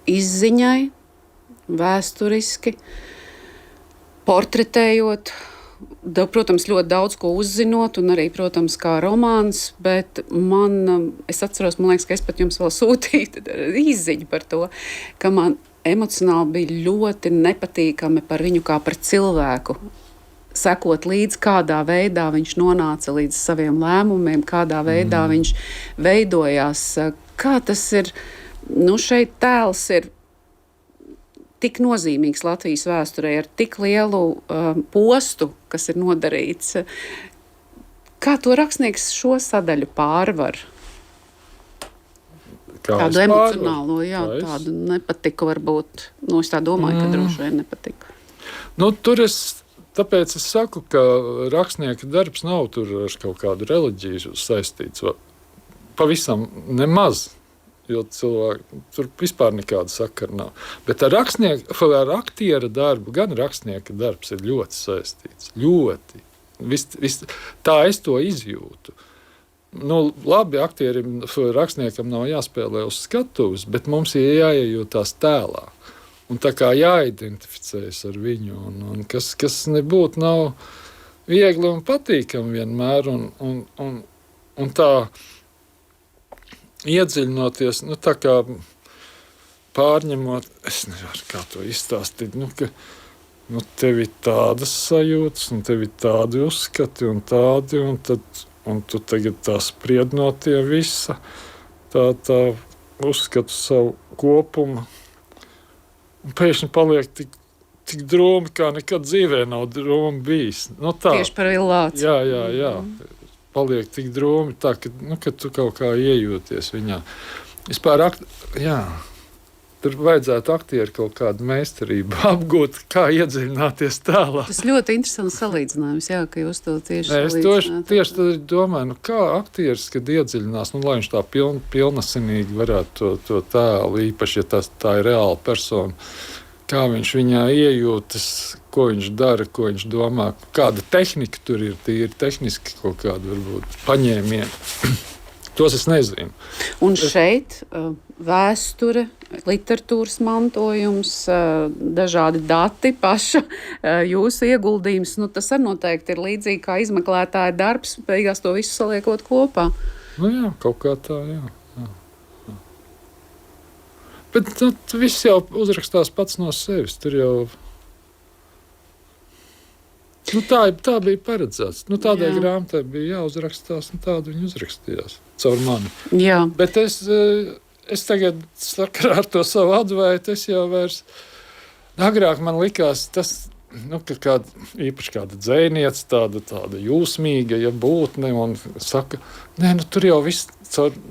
izziņai, vēsturiski, portretējot, protams, ļoti daudz ko uzzinot, un arī, protams, kā romāns, bet es atceros, man liekas, ka es pat jums vēl sūtīju izziņu par to, ka man emocionāli bija ļoti nepatīkami par viņu kā par cilvēku. Sekot līdz, kādā veidā viņš nonāca līdz saviem lēmumiem, kādā veidā viņš veidojās. Kā tas ir, šeit tēls ir tik nozīmīgs Latvijas vēsturē, ar tik lielu postu, kas ir nodarīts. Kā to rakstnieks šo sadaļu pārvar? Tādu emocionālo, tādu nepatiku varbūt. Es tā domāju, ka droši vien nepatika. Tāpēc es saku, ka rakstnieka darbs nav tur ar kaut kādu reliģiju saistīts. Pavisam nemaz, jo cilvēki tur vispār nekāda sakara nav. Bet ar aktiera darbu, gan rakstnieka darbs ir ļoti saistīts. Ļoti. Tā es to izjūtu. Labi, aktierim, rakstniekam nav jāspēlē uz skatuves, bet mums ir jāiejūtās tēlā. Un tā kā jāidentificējas ar viņu, un kas nebūtu nav viegli un patīkami vienmēr, un tā iedziļinoties, tā kā pārņemot, es nevaru kā to izstāstīt, ka tev ir tādas sajūtas, un tev ir tādi uzskati, un tādi, un tu tagad tā spried no tie visa, tā uzskatu savu kopumu, un pēkšņi paliek tik drūmi, kā nekad dzīvē nav drūmi bijis. Tieši par Villāci. Jā. Paliek tik drūmi, tā, ka tu kaut kā iejūties viņā. Vispār, tur vajadzētu aktieri kaut kādu meistarību apgūt, kā iedziļināties tēlā. Tas ļoti interesants salīdzinājums, ka jūs to tieši salīdzināt. Es tieši tad domāju, kā aktieris, kad iedziļinās, lai viņš tā pilnasinīgi varētu to tēlu, īpaši, ja tā ir reāla persona, kā viņš viņā iejūtas, ko viņš dara, ko viņš domā, kāda tehnika tur ir, tīri tehniski kaut kāda varbūt paņēmieni. Tos es nezinu. Un šeit vēsture, literatūras mantojums, dažādi dati, paša jūsu ieguldījums. Tas arī noteikti ir līdzīgi kā izmeklētāja darbs, beigās to visu saliekot kopā. Jā, kaut kā tā, jā. Bet viss jau uzrakstās pats no sevis. Tur jau tā bija paredzēts. Tādai grāmatai bija jāuzrakstās, un tādu viņi uzrakstījās caur mani. Jā. Bet es tagad sakarā ar to savu atvēju, es jau vairs. Agrāk man likās tas, ka īpaši kāda dzejniece, tāda jūsmīga, būtne, un saka, tur jau viss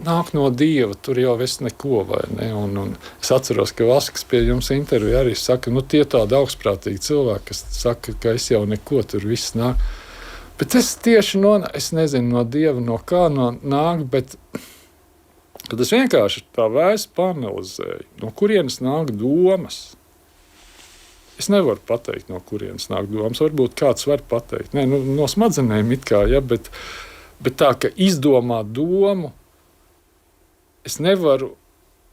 nāk no Dieva, tur jau viss neko, vai ne? Un es atceros, ka Vasks pie jums intervijā arī saka, tie tādi augstprātīgi cilvēki, kas saka, ka es jau neko, tur viss nāk. Bet es tieši es nezinu no Dieva, no kā nāk, bet kad es vienkārši tā vēsi panalizēju, no kurienes nāk domas. Es nevaru pateikt, no kurienes nāk domas. Varbūt kāds var pateikt. No smadzenēm it kā, bet tā, ka izdomāt domu, es nevaru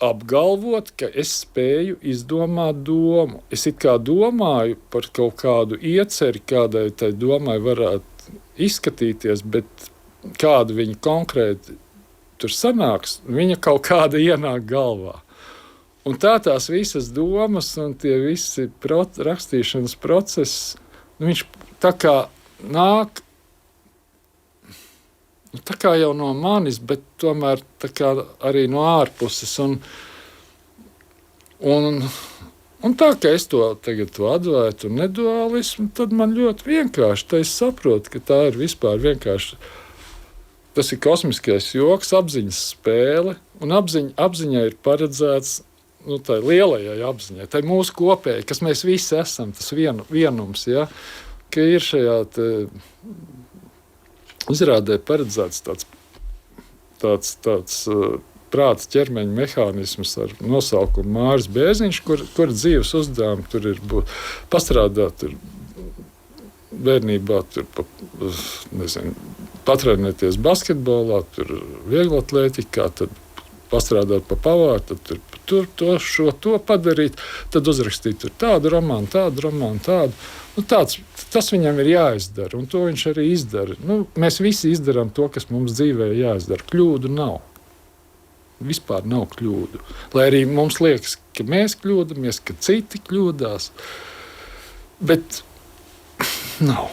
apgalvot, ka es spēju izdomāt domu. Es it kā domāju par kaut kādu ieceri, kādai tai domai varētu izskatīties, bet kāda viņa konkrēti tur sanāks, viņa kaut kāda ienāk galvā. Un tās visas domas un tie visi rakstīšanas procesi, viņš tā kā nāk, tā kā jau no manis, bet tomēr tā kā arī no ārpuses. Un Un tā, ka es to tagad atvērtu un neduālismu, tad man ļoti vienkārši, tā es saprotu, ka tā ir vispār vienkārši, tas ir kosmiskais joks, apziņas spēle, un apziņai ir paredzēts, tā lielajai apziņai, tā ir mūsu kopēji, kas mēs visi esam, tas vienums, ja, ka ir šajā izrādē paredzēts tāds prāta ķermeņa mehānisms ar nosaukumu Māris Bērziņš, kur dzīves uzdevumi tur ir pastrādāt bērnībā, patrenēties basketbolā, tur vieglatlētikā, tad pastrādāt pa pavāru, tad to padarīt, tad uzrakstīt tur tādu romānu, tādu. Tas viņam ir jāizdara, un to viņš arī izdara. Mēs visi izdarām to, kas mums dzīvē jāizdara. Kļūdu nav. Vispār nav kļūdu. Lai arī mums liekas, ka mēs kļūdamies, ka citi kļūdās. Bet nav.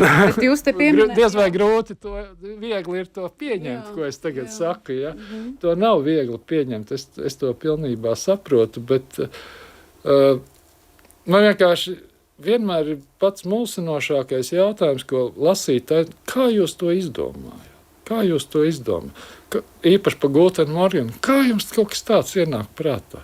Bet jūs te pieminējāt. Diez vai grūti to, viegli ir to pieņemt, ko es tagad saku. Ja? To nav viegli pieņemt, es to pilnībā saprotu, bet man vienkārši vienmēr ir pats mulsinošākais jautājums, ko lasīt, kā jūs to izdomājat? Kā jūs to izdomājat? Īpaši par Gultenu Morganu, kā jums kaut kas tāds ienāk prātā?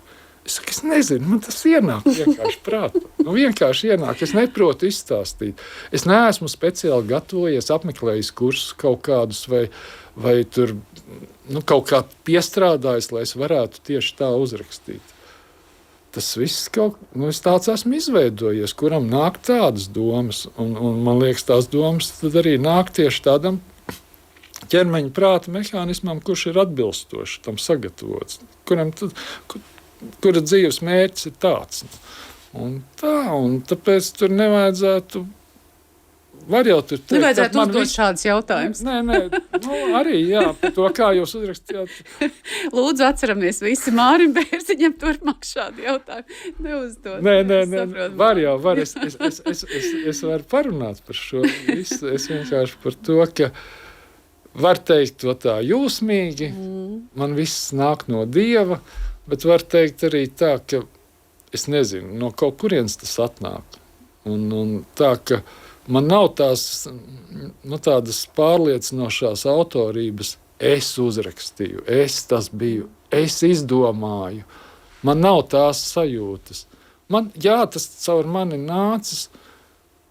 Es saku, es nezinu, man tas ienāk vienkārši prātā. Vienkārši ienāk, es neprotu izstāstīt. Es neesmu speciāli gatavojies, apmeklējis kursus kaut kādus vai tur kaut kā piestrādājis, lai es varētu tieši tā uzrakstīt. Tas viss es tāds esmu izveidojies, kuram nāk tādas domas, un man liekas, tās domas tad arī nāk tieši tādam ķermeņa prāta mehānismam, kurš ir atbilstoši tam sagatavots, kura dzīves mērķis ir tāds. Un tāpēc tur nevajadzētu, var jau tur teikt. Nevajadzētu uzdot šādus jautājumus. Nē, arī, jā, par to, kā jūs uzrakstījāt. Lūdzu, atceramies visi Mārim Bērziņam turpmāk šādu jautājumu neuzdot. Nē, var. Es varu parunāt par šo visu. Es vienkārši par to, ka var teikt to tā jūsmīgi, man viss nāk no Dieva, bet var teikt arī tā, ka es nezinu, no kaut kurienes tas atnāk. Un tā, ka man nav tādas pārliecinošās autorības, es uzrakstīju, es tas biju, es izdomāju. Man nav tās sajūtas. Tas caur mani nācis,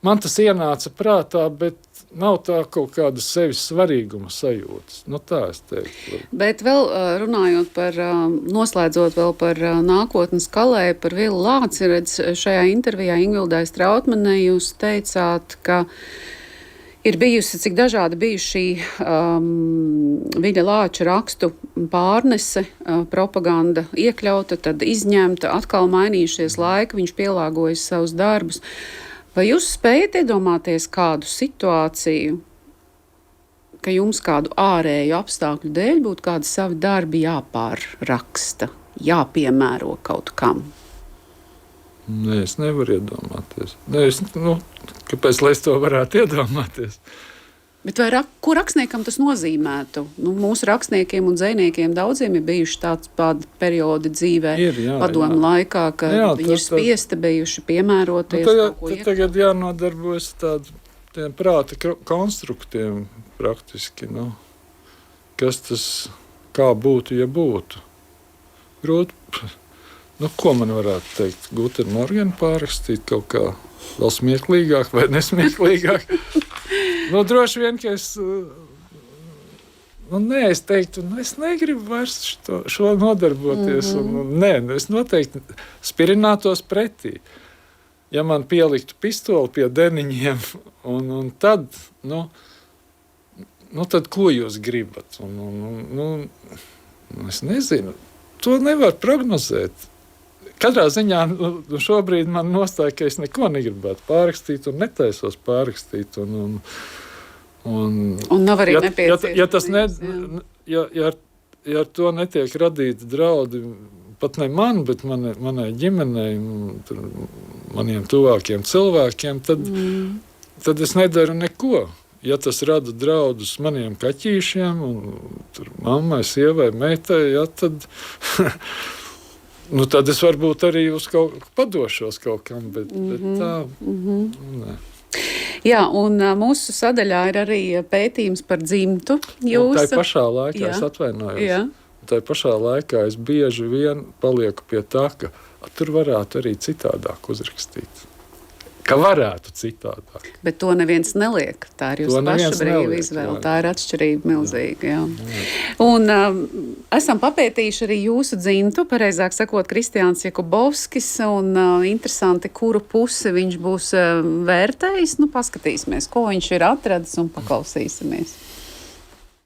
man tas ienāca prātā, bet nav tā kaut kāda sevis svarīguma sajūtas. Tā es teiktu. Bet vēl runājot par, noslēdzot vēl par nākotnes Kalē, par Vilu Lāci, šajā intervijā Ingvildai Strautmanai jūs teicāt, ka ir bijusi, cik dažādi bijuši šī Viļa Lāča rakstu pārnese, propaganda iekļauta, tad izņemta, atkal mainījušies laiki, viņš pielāgojas savus darbus. Vai jūs spējat iedomāties kādu situāciju, ka jums kādu ārēju apstākļu dēļ būtu kādi savi darbi jāpārraksta, jāpiemēro kaut kam? Nē, es nevaru iedomāties. Kāpēc lai es to varētu iedomāties? Bet ko rakstniekam tas nozīmētu? Mūsu rakstniekiem un dzejniekiem daudziem ir bijuši tādi periodi dzīvē, padomu laikā, ka viņi ir spiesti bijuši piemēroties. Tagad jānodarbojas tādiem prāta konstruktiem praktiski. Kas tas, kā būtu, ja būtu? Grūti. Ko man varētu teikt? Gultenu Morganu pārrakstīt kaut kā vēl smieklīgāk vai nesmieklīgāk? Droši vien, ka es es teiktu, es negribu vairs šo nodarboties. Es noteikti spirinātos pretī. Ja man pieliktu pistoli pie deniņiem, un tad, tad ko jūs gribat? Es nezinu. To nevar prognozēt. Katrā ziņā šobrīd man nostāja, ka es neko negribētu pārrakstīt un netaisos pārrakstīt. Un nav arī nepieciešams. Ja ar to netiek radīti draudi, pat ne man, bet manai ģimenei, maniem tuvākiem cilvēkiem, tad es nedaru neko. Ja tas rada draudus maniem kaķīšiem, un mammai, sievai, meitai, tad Nu, tad es varbūt arī uz kaut padošos kaut kam, bet tā. Nē. Jā, un mūsu sadaļā ir arī pētījums par dzimtu. Tā pašā laikā es atvainojos. Jā. Tā pašā laikā es bieži vien palieku pie tā, ka tur varētu arī citādāk uzrakstīt. Ka varētu citādāk. Bet to neviens neliek. Tā ir jūsu paša brīva izvēle. Tā ir atšķirība milzīga. Jā. Un esam papētījuši arī jūsu dzimtu, pareizāk sakot, Kristiāns Jakubovskis, un interesanti, kuru pusi viņš būs vērtējis. Nu, paskatīsimies, ko viņš ir atradis un paklausīsimies.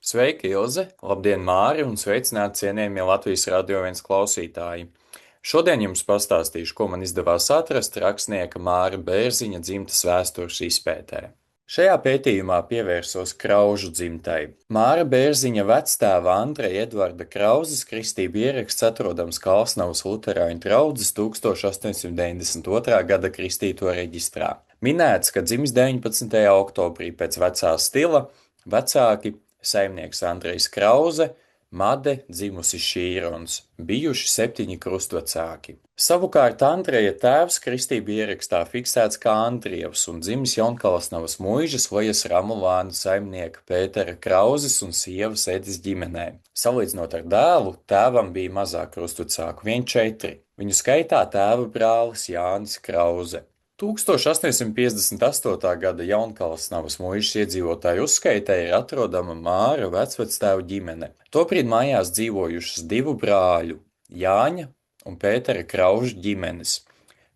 Sveiki, Ilze! Labdien, Māri, un sveicināti cienījamie Latvijas Radio 1 klausītāji! Šodien jums pastāstīšu, ko man izdevās atrast rakstnieka Māra Bērziņa dzimtes vēstures izpētē. Šajā pētījumā pievērsos Kraužu dzimtai. Māra Bērziņa vectēva Andreja Edvarda Krauzes kristību ieraksts atrodams Kalsnavas luterāņu draudzes 1892. Gada kristīto reģistrā. Minēts, ka dzimis 19. oktobrī pēc vecā stila, vecāki saimnieks Andrejs Krauze, Made dzimusi Šīrons, bijuši 7 krustvecāki. Savukārt Andreja tēvs kristību ierakstā fiksēts kā Andrievs un dzimis Jaunkalsnavas muižas Vajas Ramulānu saimnieka Pētera Krauzes un sievas Edis ģimenē. Salīdzinot ar dēlu, tēvam bija mazāk krustvecāku, vien 4. Viņu skaitā tēva brālis Jānis Krauze. 1858. Gada Jaunkalsnavas muižas iedzīvotāju uzskaitē ir atrodama Māra vecvectēvu ģimene. Tobrīd mājās dzīvojušas 2 brāļu, Jāņa un Pētera Kraužu ģimenes.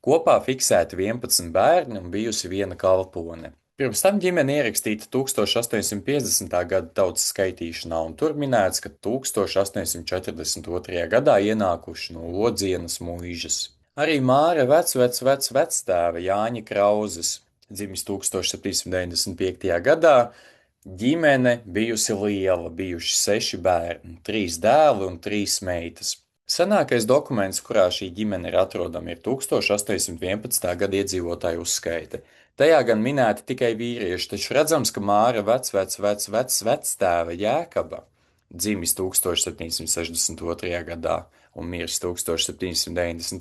Kopā fiksēti 11 bērni un bijusi 1 kalpone. Pirms tam ģimene ierakstīta 1850. Gada tautas skaitīšanā, un tur minēts, ka 1842. gadā ienākuši no Lodzienas muižas. Arī Māra vectēva Jāņa Krauzes, dzimis 1795. gadā, ģimene bijusi liela, bijuši 6 bērni, 3 dēli un 3 meitas. Senākais dokuments, kurā šī ģimene ir atrodama, ir 1811. Gada iedzīvotāju uzskaite. Tajā gan minēti tikai vīrieši, taču redzams, ka Māra vectēva Jēkaba, dzimis 1762. gadā un miris 1798.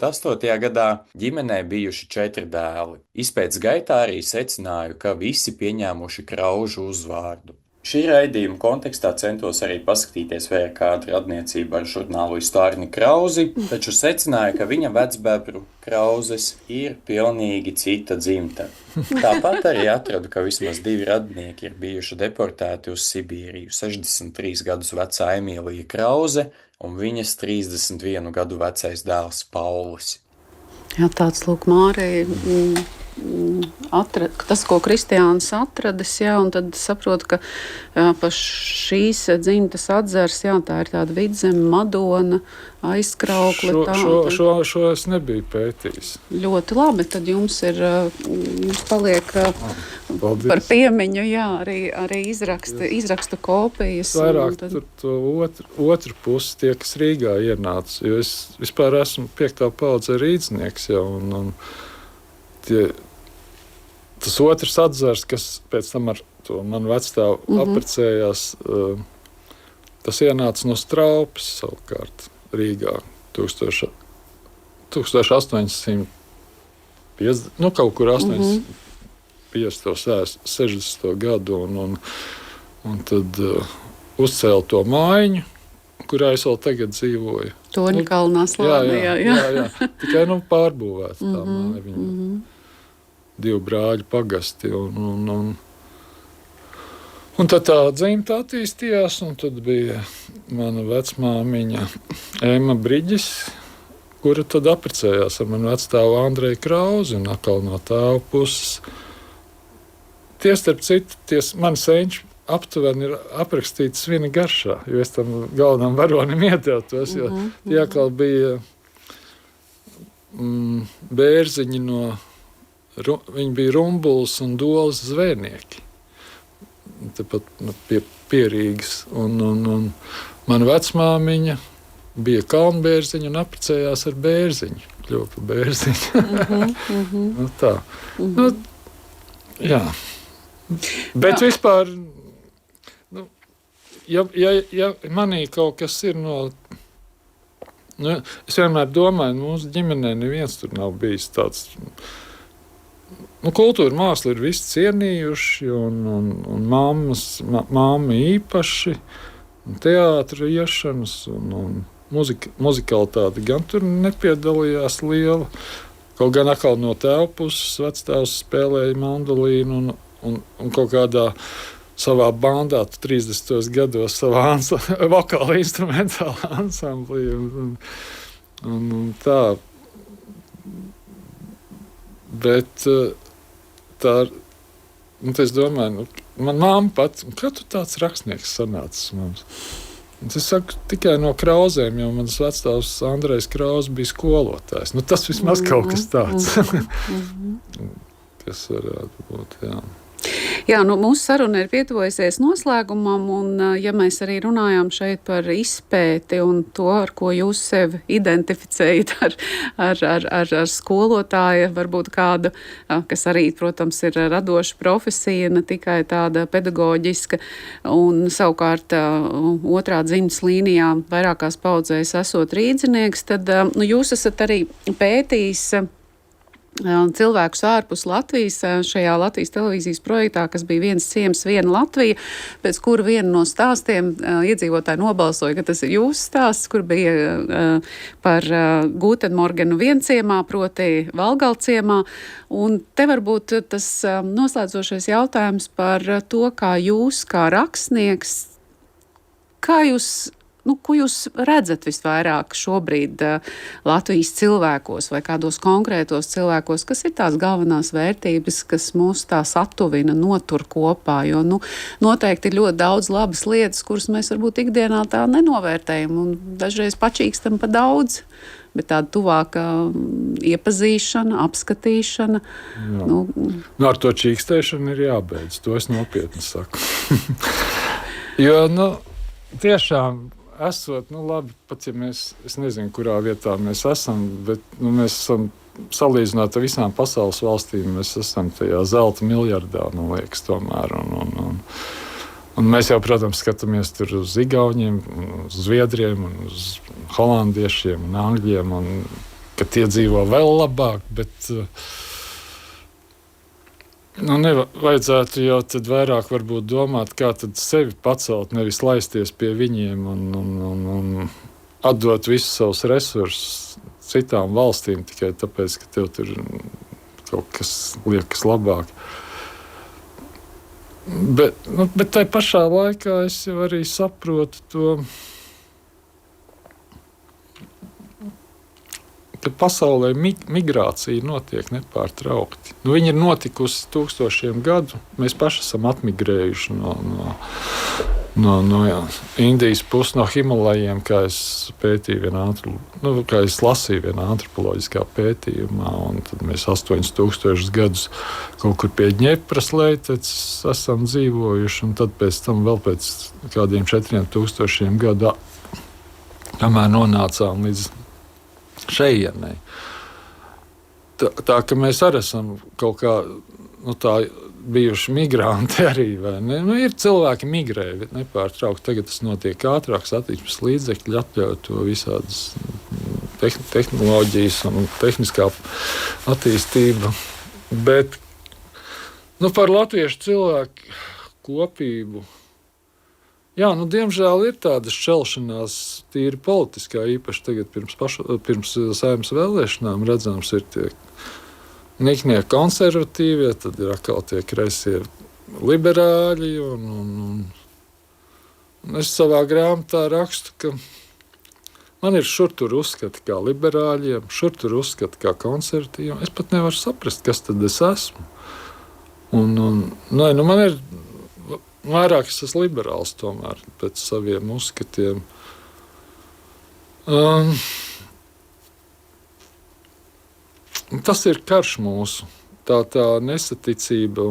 gadā, ģimenē bijuši 4 dēli. Izpētes gaitā arī secināju, ka visi pieņēmuši Kraužu uzvārdu. Šī raidījuma kontekstā centos arī paskatīties, vai ir kāda radniecība ar žurnālistu Arni Krauzi, taču secināju, ka viņa vecbebru Krauzes ir pilnīgi cita dzimta. Tāpat arī atradu, ka vismaz 2 radnieki ir bijuši deportēti uz Sibīriju. 63 gadus vecā Emīlija Krauze un viņas 31 gadu vecais dēls Paulis. Jā, tāds lūk Mārai. Tas, ko Kristiāns atradis, jā, un tad saprot, ka pa šīs dzimtas atzars, jā, tā ir tāda vidzeme, Madona, aizkraukle. Šo es nebiju pētījis. Ļoti labi, tad jums paliek par piemiņu, jā, arī izrakstu kopijas. Vairāk tad... tur to otru pusi tie, kas Rīgā ienāca, jo es vispār esmu 5. paudze rīdznieks, jā, un tas otrs atzars, kas pēc tam ar to manu vecstāvu apprecējās, tas ienāca no Straupes savukārt Rīgā 1850, kaut kur 60. gadu, un tad uzcēla to mājiņu, kurā es vēl tagad dzīvoju. Torņkalnā Slānijā, jā. Tikai pārbūvēta tā māja. Viņa 2 brāļu pagasti. Un tad tā dzimta attīstījās, un tad bija mana vecmāmiņa Ema Briģis, kura tad apprecējās ar manu vecstāvu Andreju Krauzi, un atkal no tēva puses. Tie, starp citu, mani senči aptuveni ir aprakstīts Svina garšā, jo es tam galvenam varonim ietilpos, jo tie atkal bija Bērziņi viņi bija Rumbuls un Dolas zvērnieki. Tāpat pie Rīgas. Un mana vecmāmiņa bija Kalnbērziņa un apprecējās ar Bērziņu. Kļuva Bērziņu. Tā. Jā. Bet vispār, ja manī kaut kas ir Nu, es vienmēr domāju, mūsu ģimenē neviens tur nav bijis tāds. Kultūra māksla ir visi cienījuši, un mamma īpaši, un teātra iešanas, un muzikalitāte gan tur nepiedalījās liela. Kaut gan atkal no tēva puses vectēvs spēlēja mandolīnu un kaut kādā savā bandā 30. gados savā vokāla instrumentālā ansamblī un tā. Bet tā, es domāju, man mamma pat, kā tu tāds rakstnieks sanācis mums? Es saku, tikai no Krauzēm, jo mans vectēvs Andrejs Krauze bija skolotājs. Tas vismaz kaut kas tāds, kas varētu būt, jā. Jā, mūsu saruna ir pietuvojusies noslēgumam, un ja mēs arī runājām šeit par izpēti un to, ar ko jūs sevi identificējat ar skolotāju, varbūt kādu, kas arī, protams, ir radoša profesija, ne tikai tāda pedagoģiska, un savukārt otrā dzimes līnijā vairākās paudzēs esot rīdzinieks, tad jūs esat arī pētījis cilvēkus ārpus Latvijas šajā Latvijas televīzijas projektā, kas bija Viens ciems, viena Latvija, pēc kura viena no stāstiem iedzīvotāji nobalsoja, ka tas ir jūsu stāsts, kur bija par Gūtenmorgenu vienciemā, proti Valgalciemā. Un te varbūt tas noslēdzošais jautājums par to, kā jūs, kā rakstnieks, ko jūs redzat visvairāk šobrīd Latvijas cilvēkos vai kādos konkrētos cilvēkos, kas ir tās galvenās vērtības, kas mūs tā satuvina, notur kopā, jo noteikti ir ļoti daudz labas lietas, kuras mēs varbūt ikdienā tā nenovērtējam un dažreiz pačīkstam pa daudz, bet tāda tuvāka iepazīšana, apskatīšana. Ar to čīkstēšanu ir jābeidz, to es nopietni saku. Jo, tiešām esot, labi, pat ja es nezinu, kurā vietā mēs esam, bet mēs esam salīdzināt ar visām pasaules valstīm, mēs esam tajā zelta miljardā, man liekas, tomēr. Un mēs jau, protams, skatāmies tur uz Igauņiem, uz Zviedriem, uz holandiešiem un angļiem, un ka tie dzīvo vēl labāk, bet vajadzētu jau tad vairāk varbūt domāt, kā tad sevi pacelt, nevis laisties pie viņiem un atdot visus savus resursus citām valstīm tikai tāpēc, ka tev tur kaut kas liekas labāk. Bet tai pašā laikā es jau arī saprotu to, ka pasaulē migrācija notiek nepārtraukti. Viņa ir notikusi tūkstošiem gadu. Mēs paši esam atmigrējuši no Indijas puses, no Himalajiem, kā es pētīju kā es lasīju vienā antropoloģiskā pētījumā, un tad mēs 8000 gadus kaut kur pie Ņepras leiteces esam dzīvojuši, un tad pēc tam vēl pēc kādiem 4000 gadu, kamēr nonācām līdz šejienei. Tā, ka mēs arī esam kaut kā tā bijuši migranti arī, vai ne? Ir cilvēki migrē, bet nepārtraukti. Tagad tas notiek ātrāk, satiksmes līdzekļi atļauj to visādas tehnoloģijas un tehniskā attīstība. Bet par latviešu cilvēku kopību diemžēl ir tādas šķelšanās tīri politiskā, īpaši tagad pirms Saeimas vēlēšanām redzams ir tie niknie konservatīvie, tad ir atkal tie kreisie liberāļi, un es savā grāmatā rakstu, ka man ir šur tur uzskati kā liberāļiem, šur tur uzskati kā konservatīviem. Es pat nevaru saprast, kas tad es esmu. Man ir vairāk es esmu liberāls tomēr pēc saviem uzskatiem. Tas ir karš mūsu, tā nesaticība.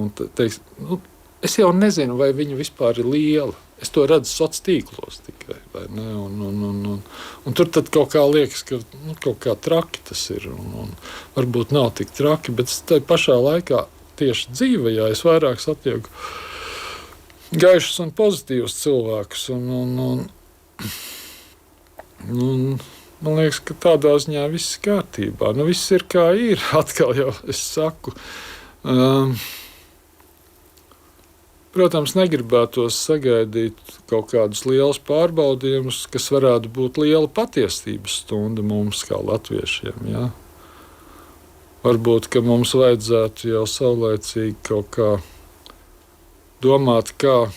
Es jau nezinu, vai viņa vispār ir liela. Es to redzu sociālos tīklos tikai. Vai ne? Un tur tad kaut kā liekas, ka kaut kā traki tas ir. Un varbūt nav tik traki, bet tai pašā laikā tieši dzīvē es vairāk satieku gaišus un pozitīvus cilvēkus. man liekas, ka tādā ziņā viss kārtībā. Nu, viss ir kā ir, atkal jau es saku. Protams, negribētos sagaidīt kaut kādus lielus pārbaudījumus, kas varētu būt liela patiesības stunda mums kā latviešiem, jā. Varbūt, ka mums vajadzētu jau saulēcīgi kaut kā domāt, kā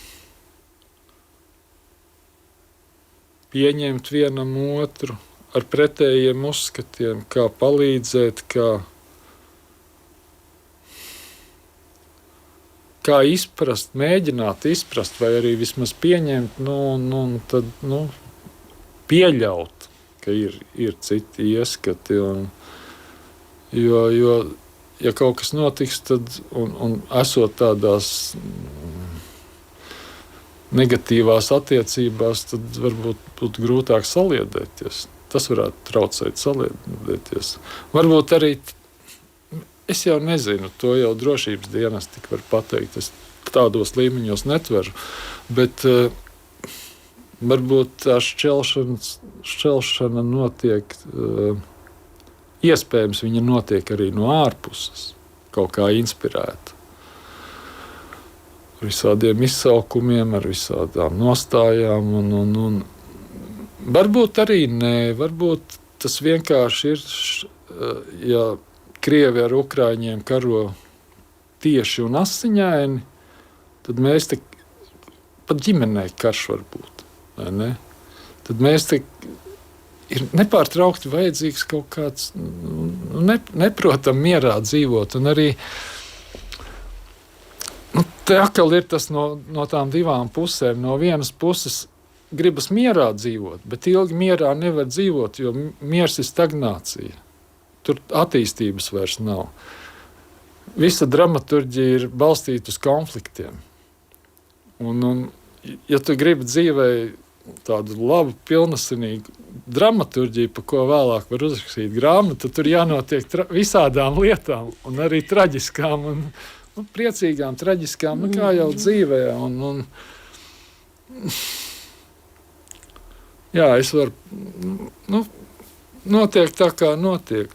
pieņemt vienam otru ar pretējiem uzskatiem, kā palīdzēt, kā izprast, mēģināt izprast, vai arī vismaz pieņemt, tad pieļaut, ka ir citi ieskati. Jo, ja kaut kas notiks, tad, un esot tādās negatīvās attiecībās, tad varbūt būtu grūtāk saliedēties. Tas varētu traucēt saliedēties. Varbūt arī, es jau nezinu, to jau drošības dienas tik var pateikt, es tādos līmeņos netveru, bet varbūt tā šķelšana notiek, iespējams viņa notiek arī no ārpuses, kaut kā inspirēta. Ar visādiem izsaukumiem, ar visādām nostājām, un varbūt arī nē, varbūt tas vienkārši ir, ja Krievi ar Ukraiņiem karo tieši un asiņaini, tad mēs te pat ģimenei karš var būt, vai ne? Tad mēs te ir nepārtraukti vajadzīgs kaut kāds, neprotam mierā dzīvot, un arī te atkal ir tas no tām divām pusēm. No vienas puses gribas mierā dzīvot, bet ilgi mierā nevar dzīvot, jo miers ir stagnācija. Tur attīstības vairs nav. Visa dramaturģija ir balstīta uz konfliktiem. Un ja tu gribi dzīvē tādu labu, pilnasinīgu dramaturģiju, pa ko vēlāk var uzrakstīt grāmatu, tad tur jānotiek visādām lietām, un arī traģiskām, un priecīgām, traģiskām, kā jau dzīvē. Jā, es varu... Notiek tā, kā notiek.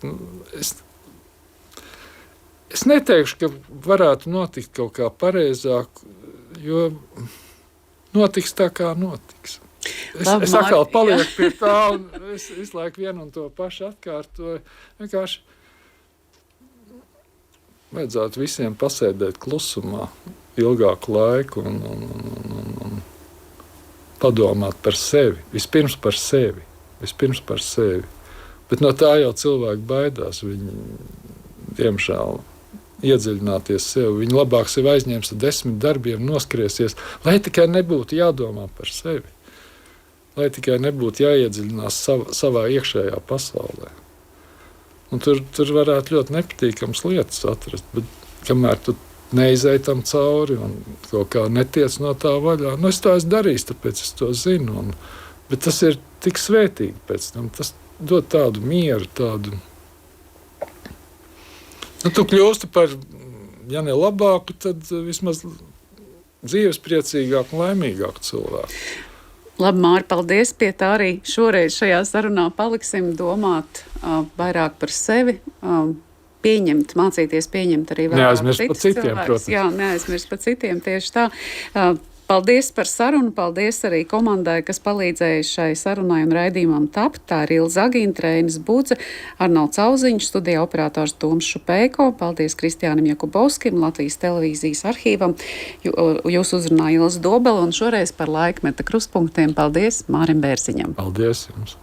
Es neteikšu, ka varētu notikt kaut kā pareizāk, jo notiks tā, kā notiks. Es atkal palieku pie tā, un es visu laiku vienu un to pašu atkārtoju. Vienkārši vajadzētu visiem pasēdēt klusumā ilgāku laiku un padomāt par sevi. Vispirms par sevi. Bet no tā jau cilvēki baidās. Viņi, diemžēl, iedziļināties sev. Viņi labāk sevi aizņems ar 10 darbiem, noskriesies, lai tikai nebūtu jādomā par sevi. Lai tikai nebūtu jāiedziļinās savā iekšējā pasaulē. Un tur varētu ļoti nepatīkams lietas atrast, bet kamēr tu neizej tam cauri un kaut kā netiec no tā vaļā, es to esmu darījis, tāpēc es to zinu. Bet tas ir tik svētīgi pēc tam. Tas dod tādu mieru, tādu... Tu kļūsti par, ja ne labāku, tad vismaz dzīves priecīgāku un laimīgāku cilvēku. Labi, Māri, paldies. Pie tā arī šoreiz šajā sarunā paliksim domāt vairāk par sevi, mācīties pieņemt arī vairāk citus par citiem, cilvēkus. Protams. Jā, neaizmirst par citiem, tieši tā. Paldies par sarunu, paldies arī komandai, kas palīdzēja šai sarunai un raidījumam tapt. Tā ir Ilza Agīna, Reinis Budze, Arnolds Auziņš, studijā operators Toms Šupeiko. Paldies Kristiānam Jakubovskim, Latvijas televīzijas arhīvam. Jūs uzrunāja Ilza Dobela un šoreiz par laikmeta krustpunktiem. Paldies Mārim Bērziņam. Paldies jums!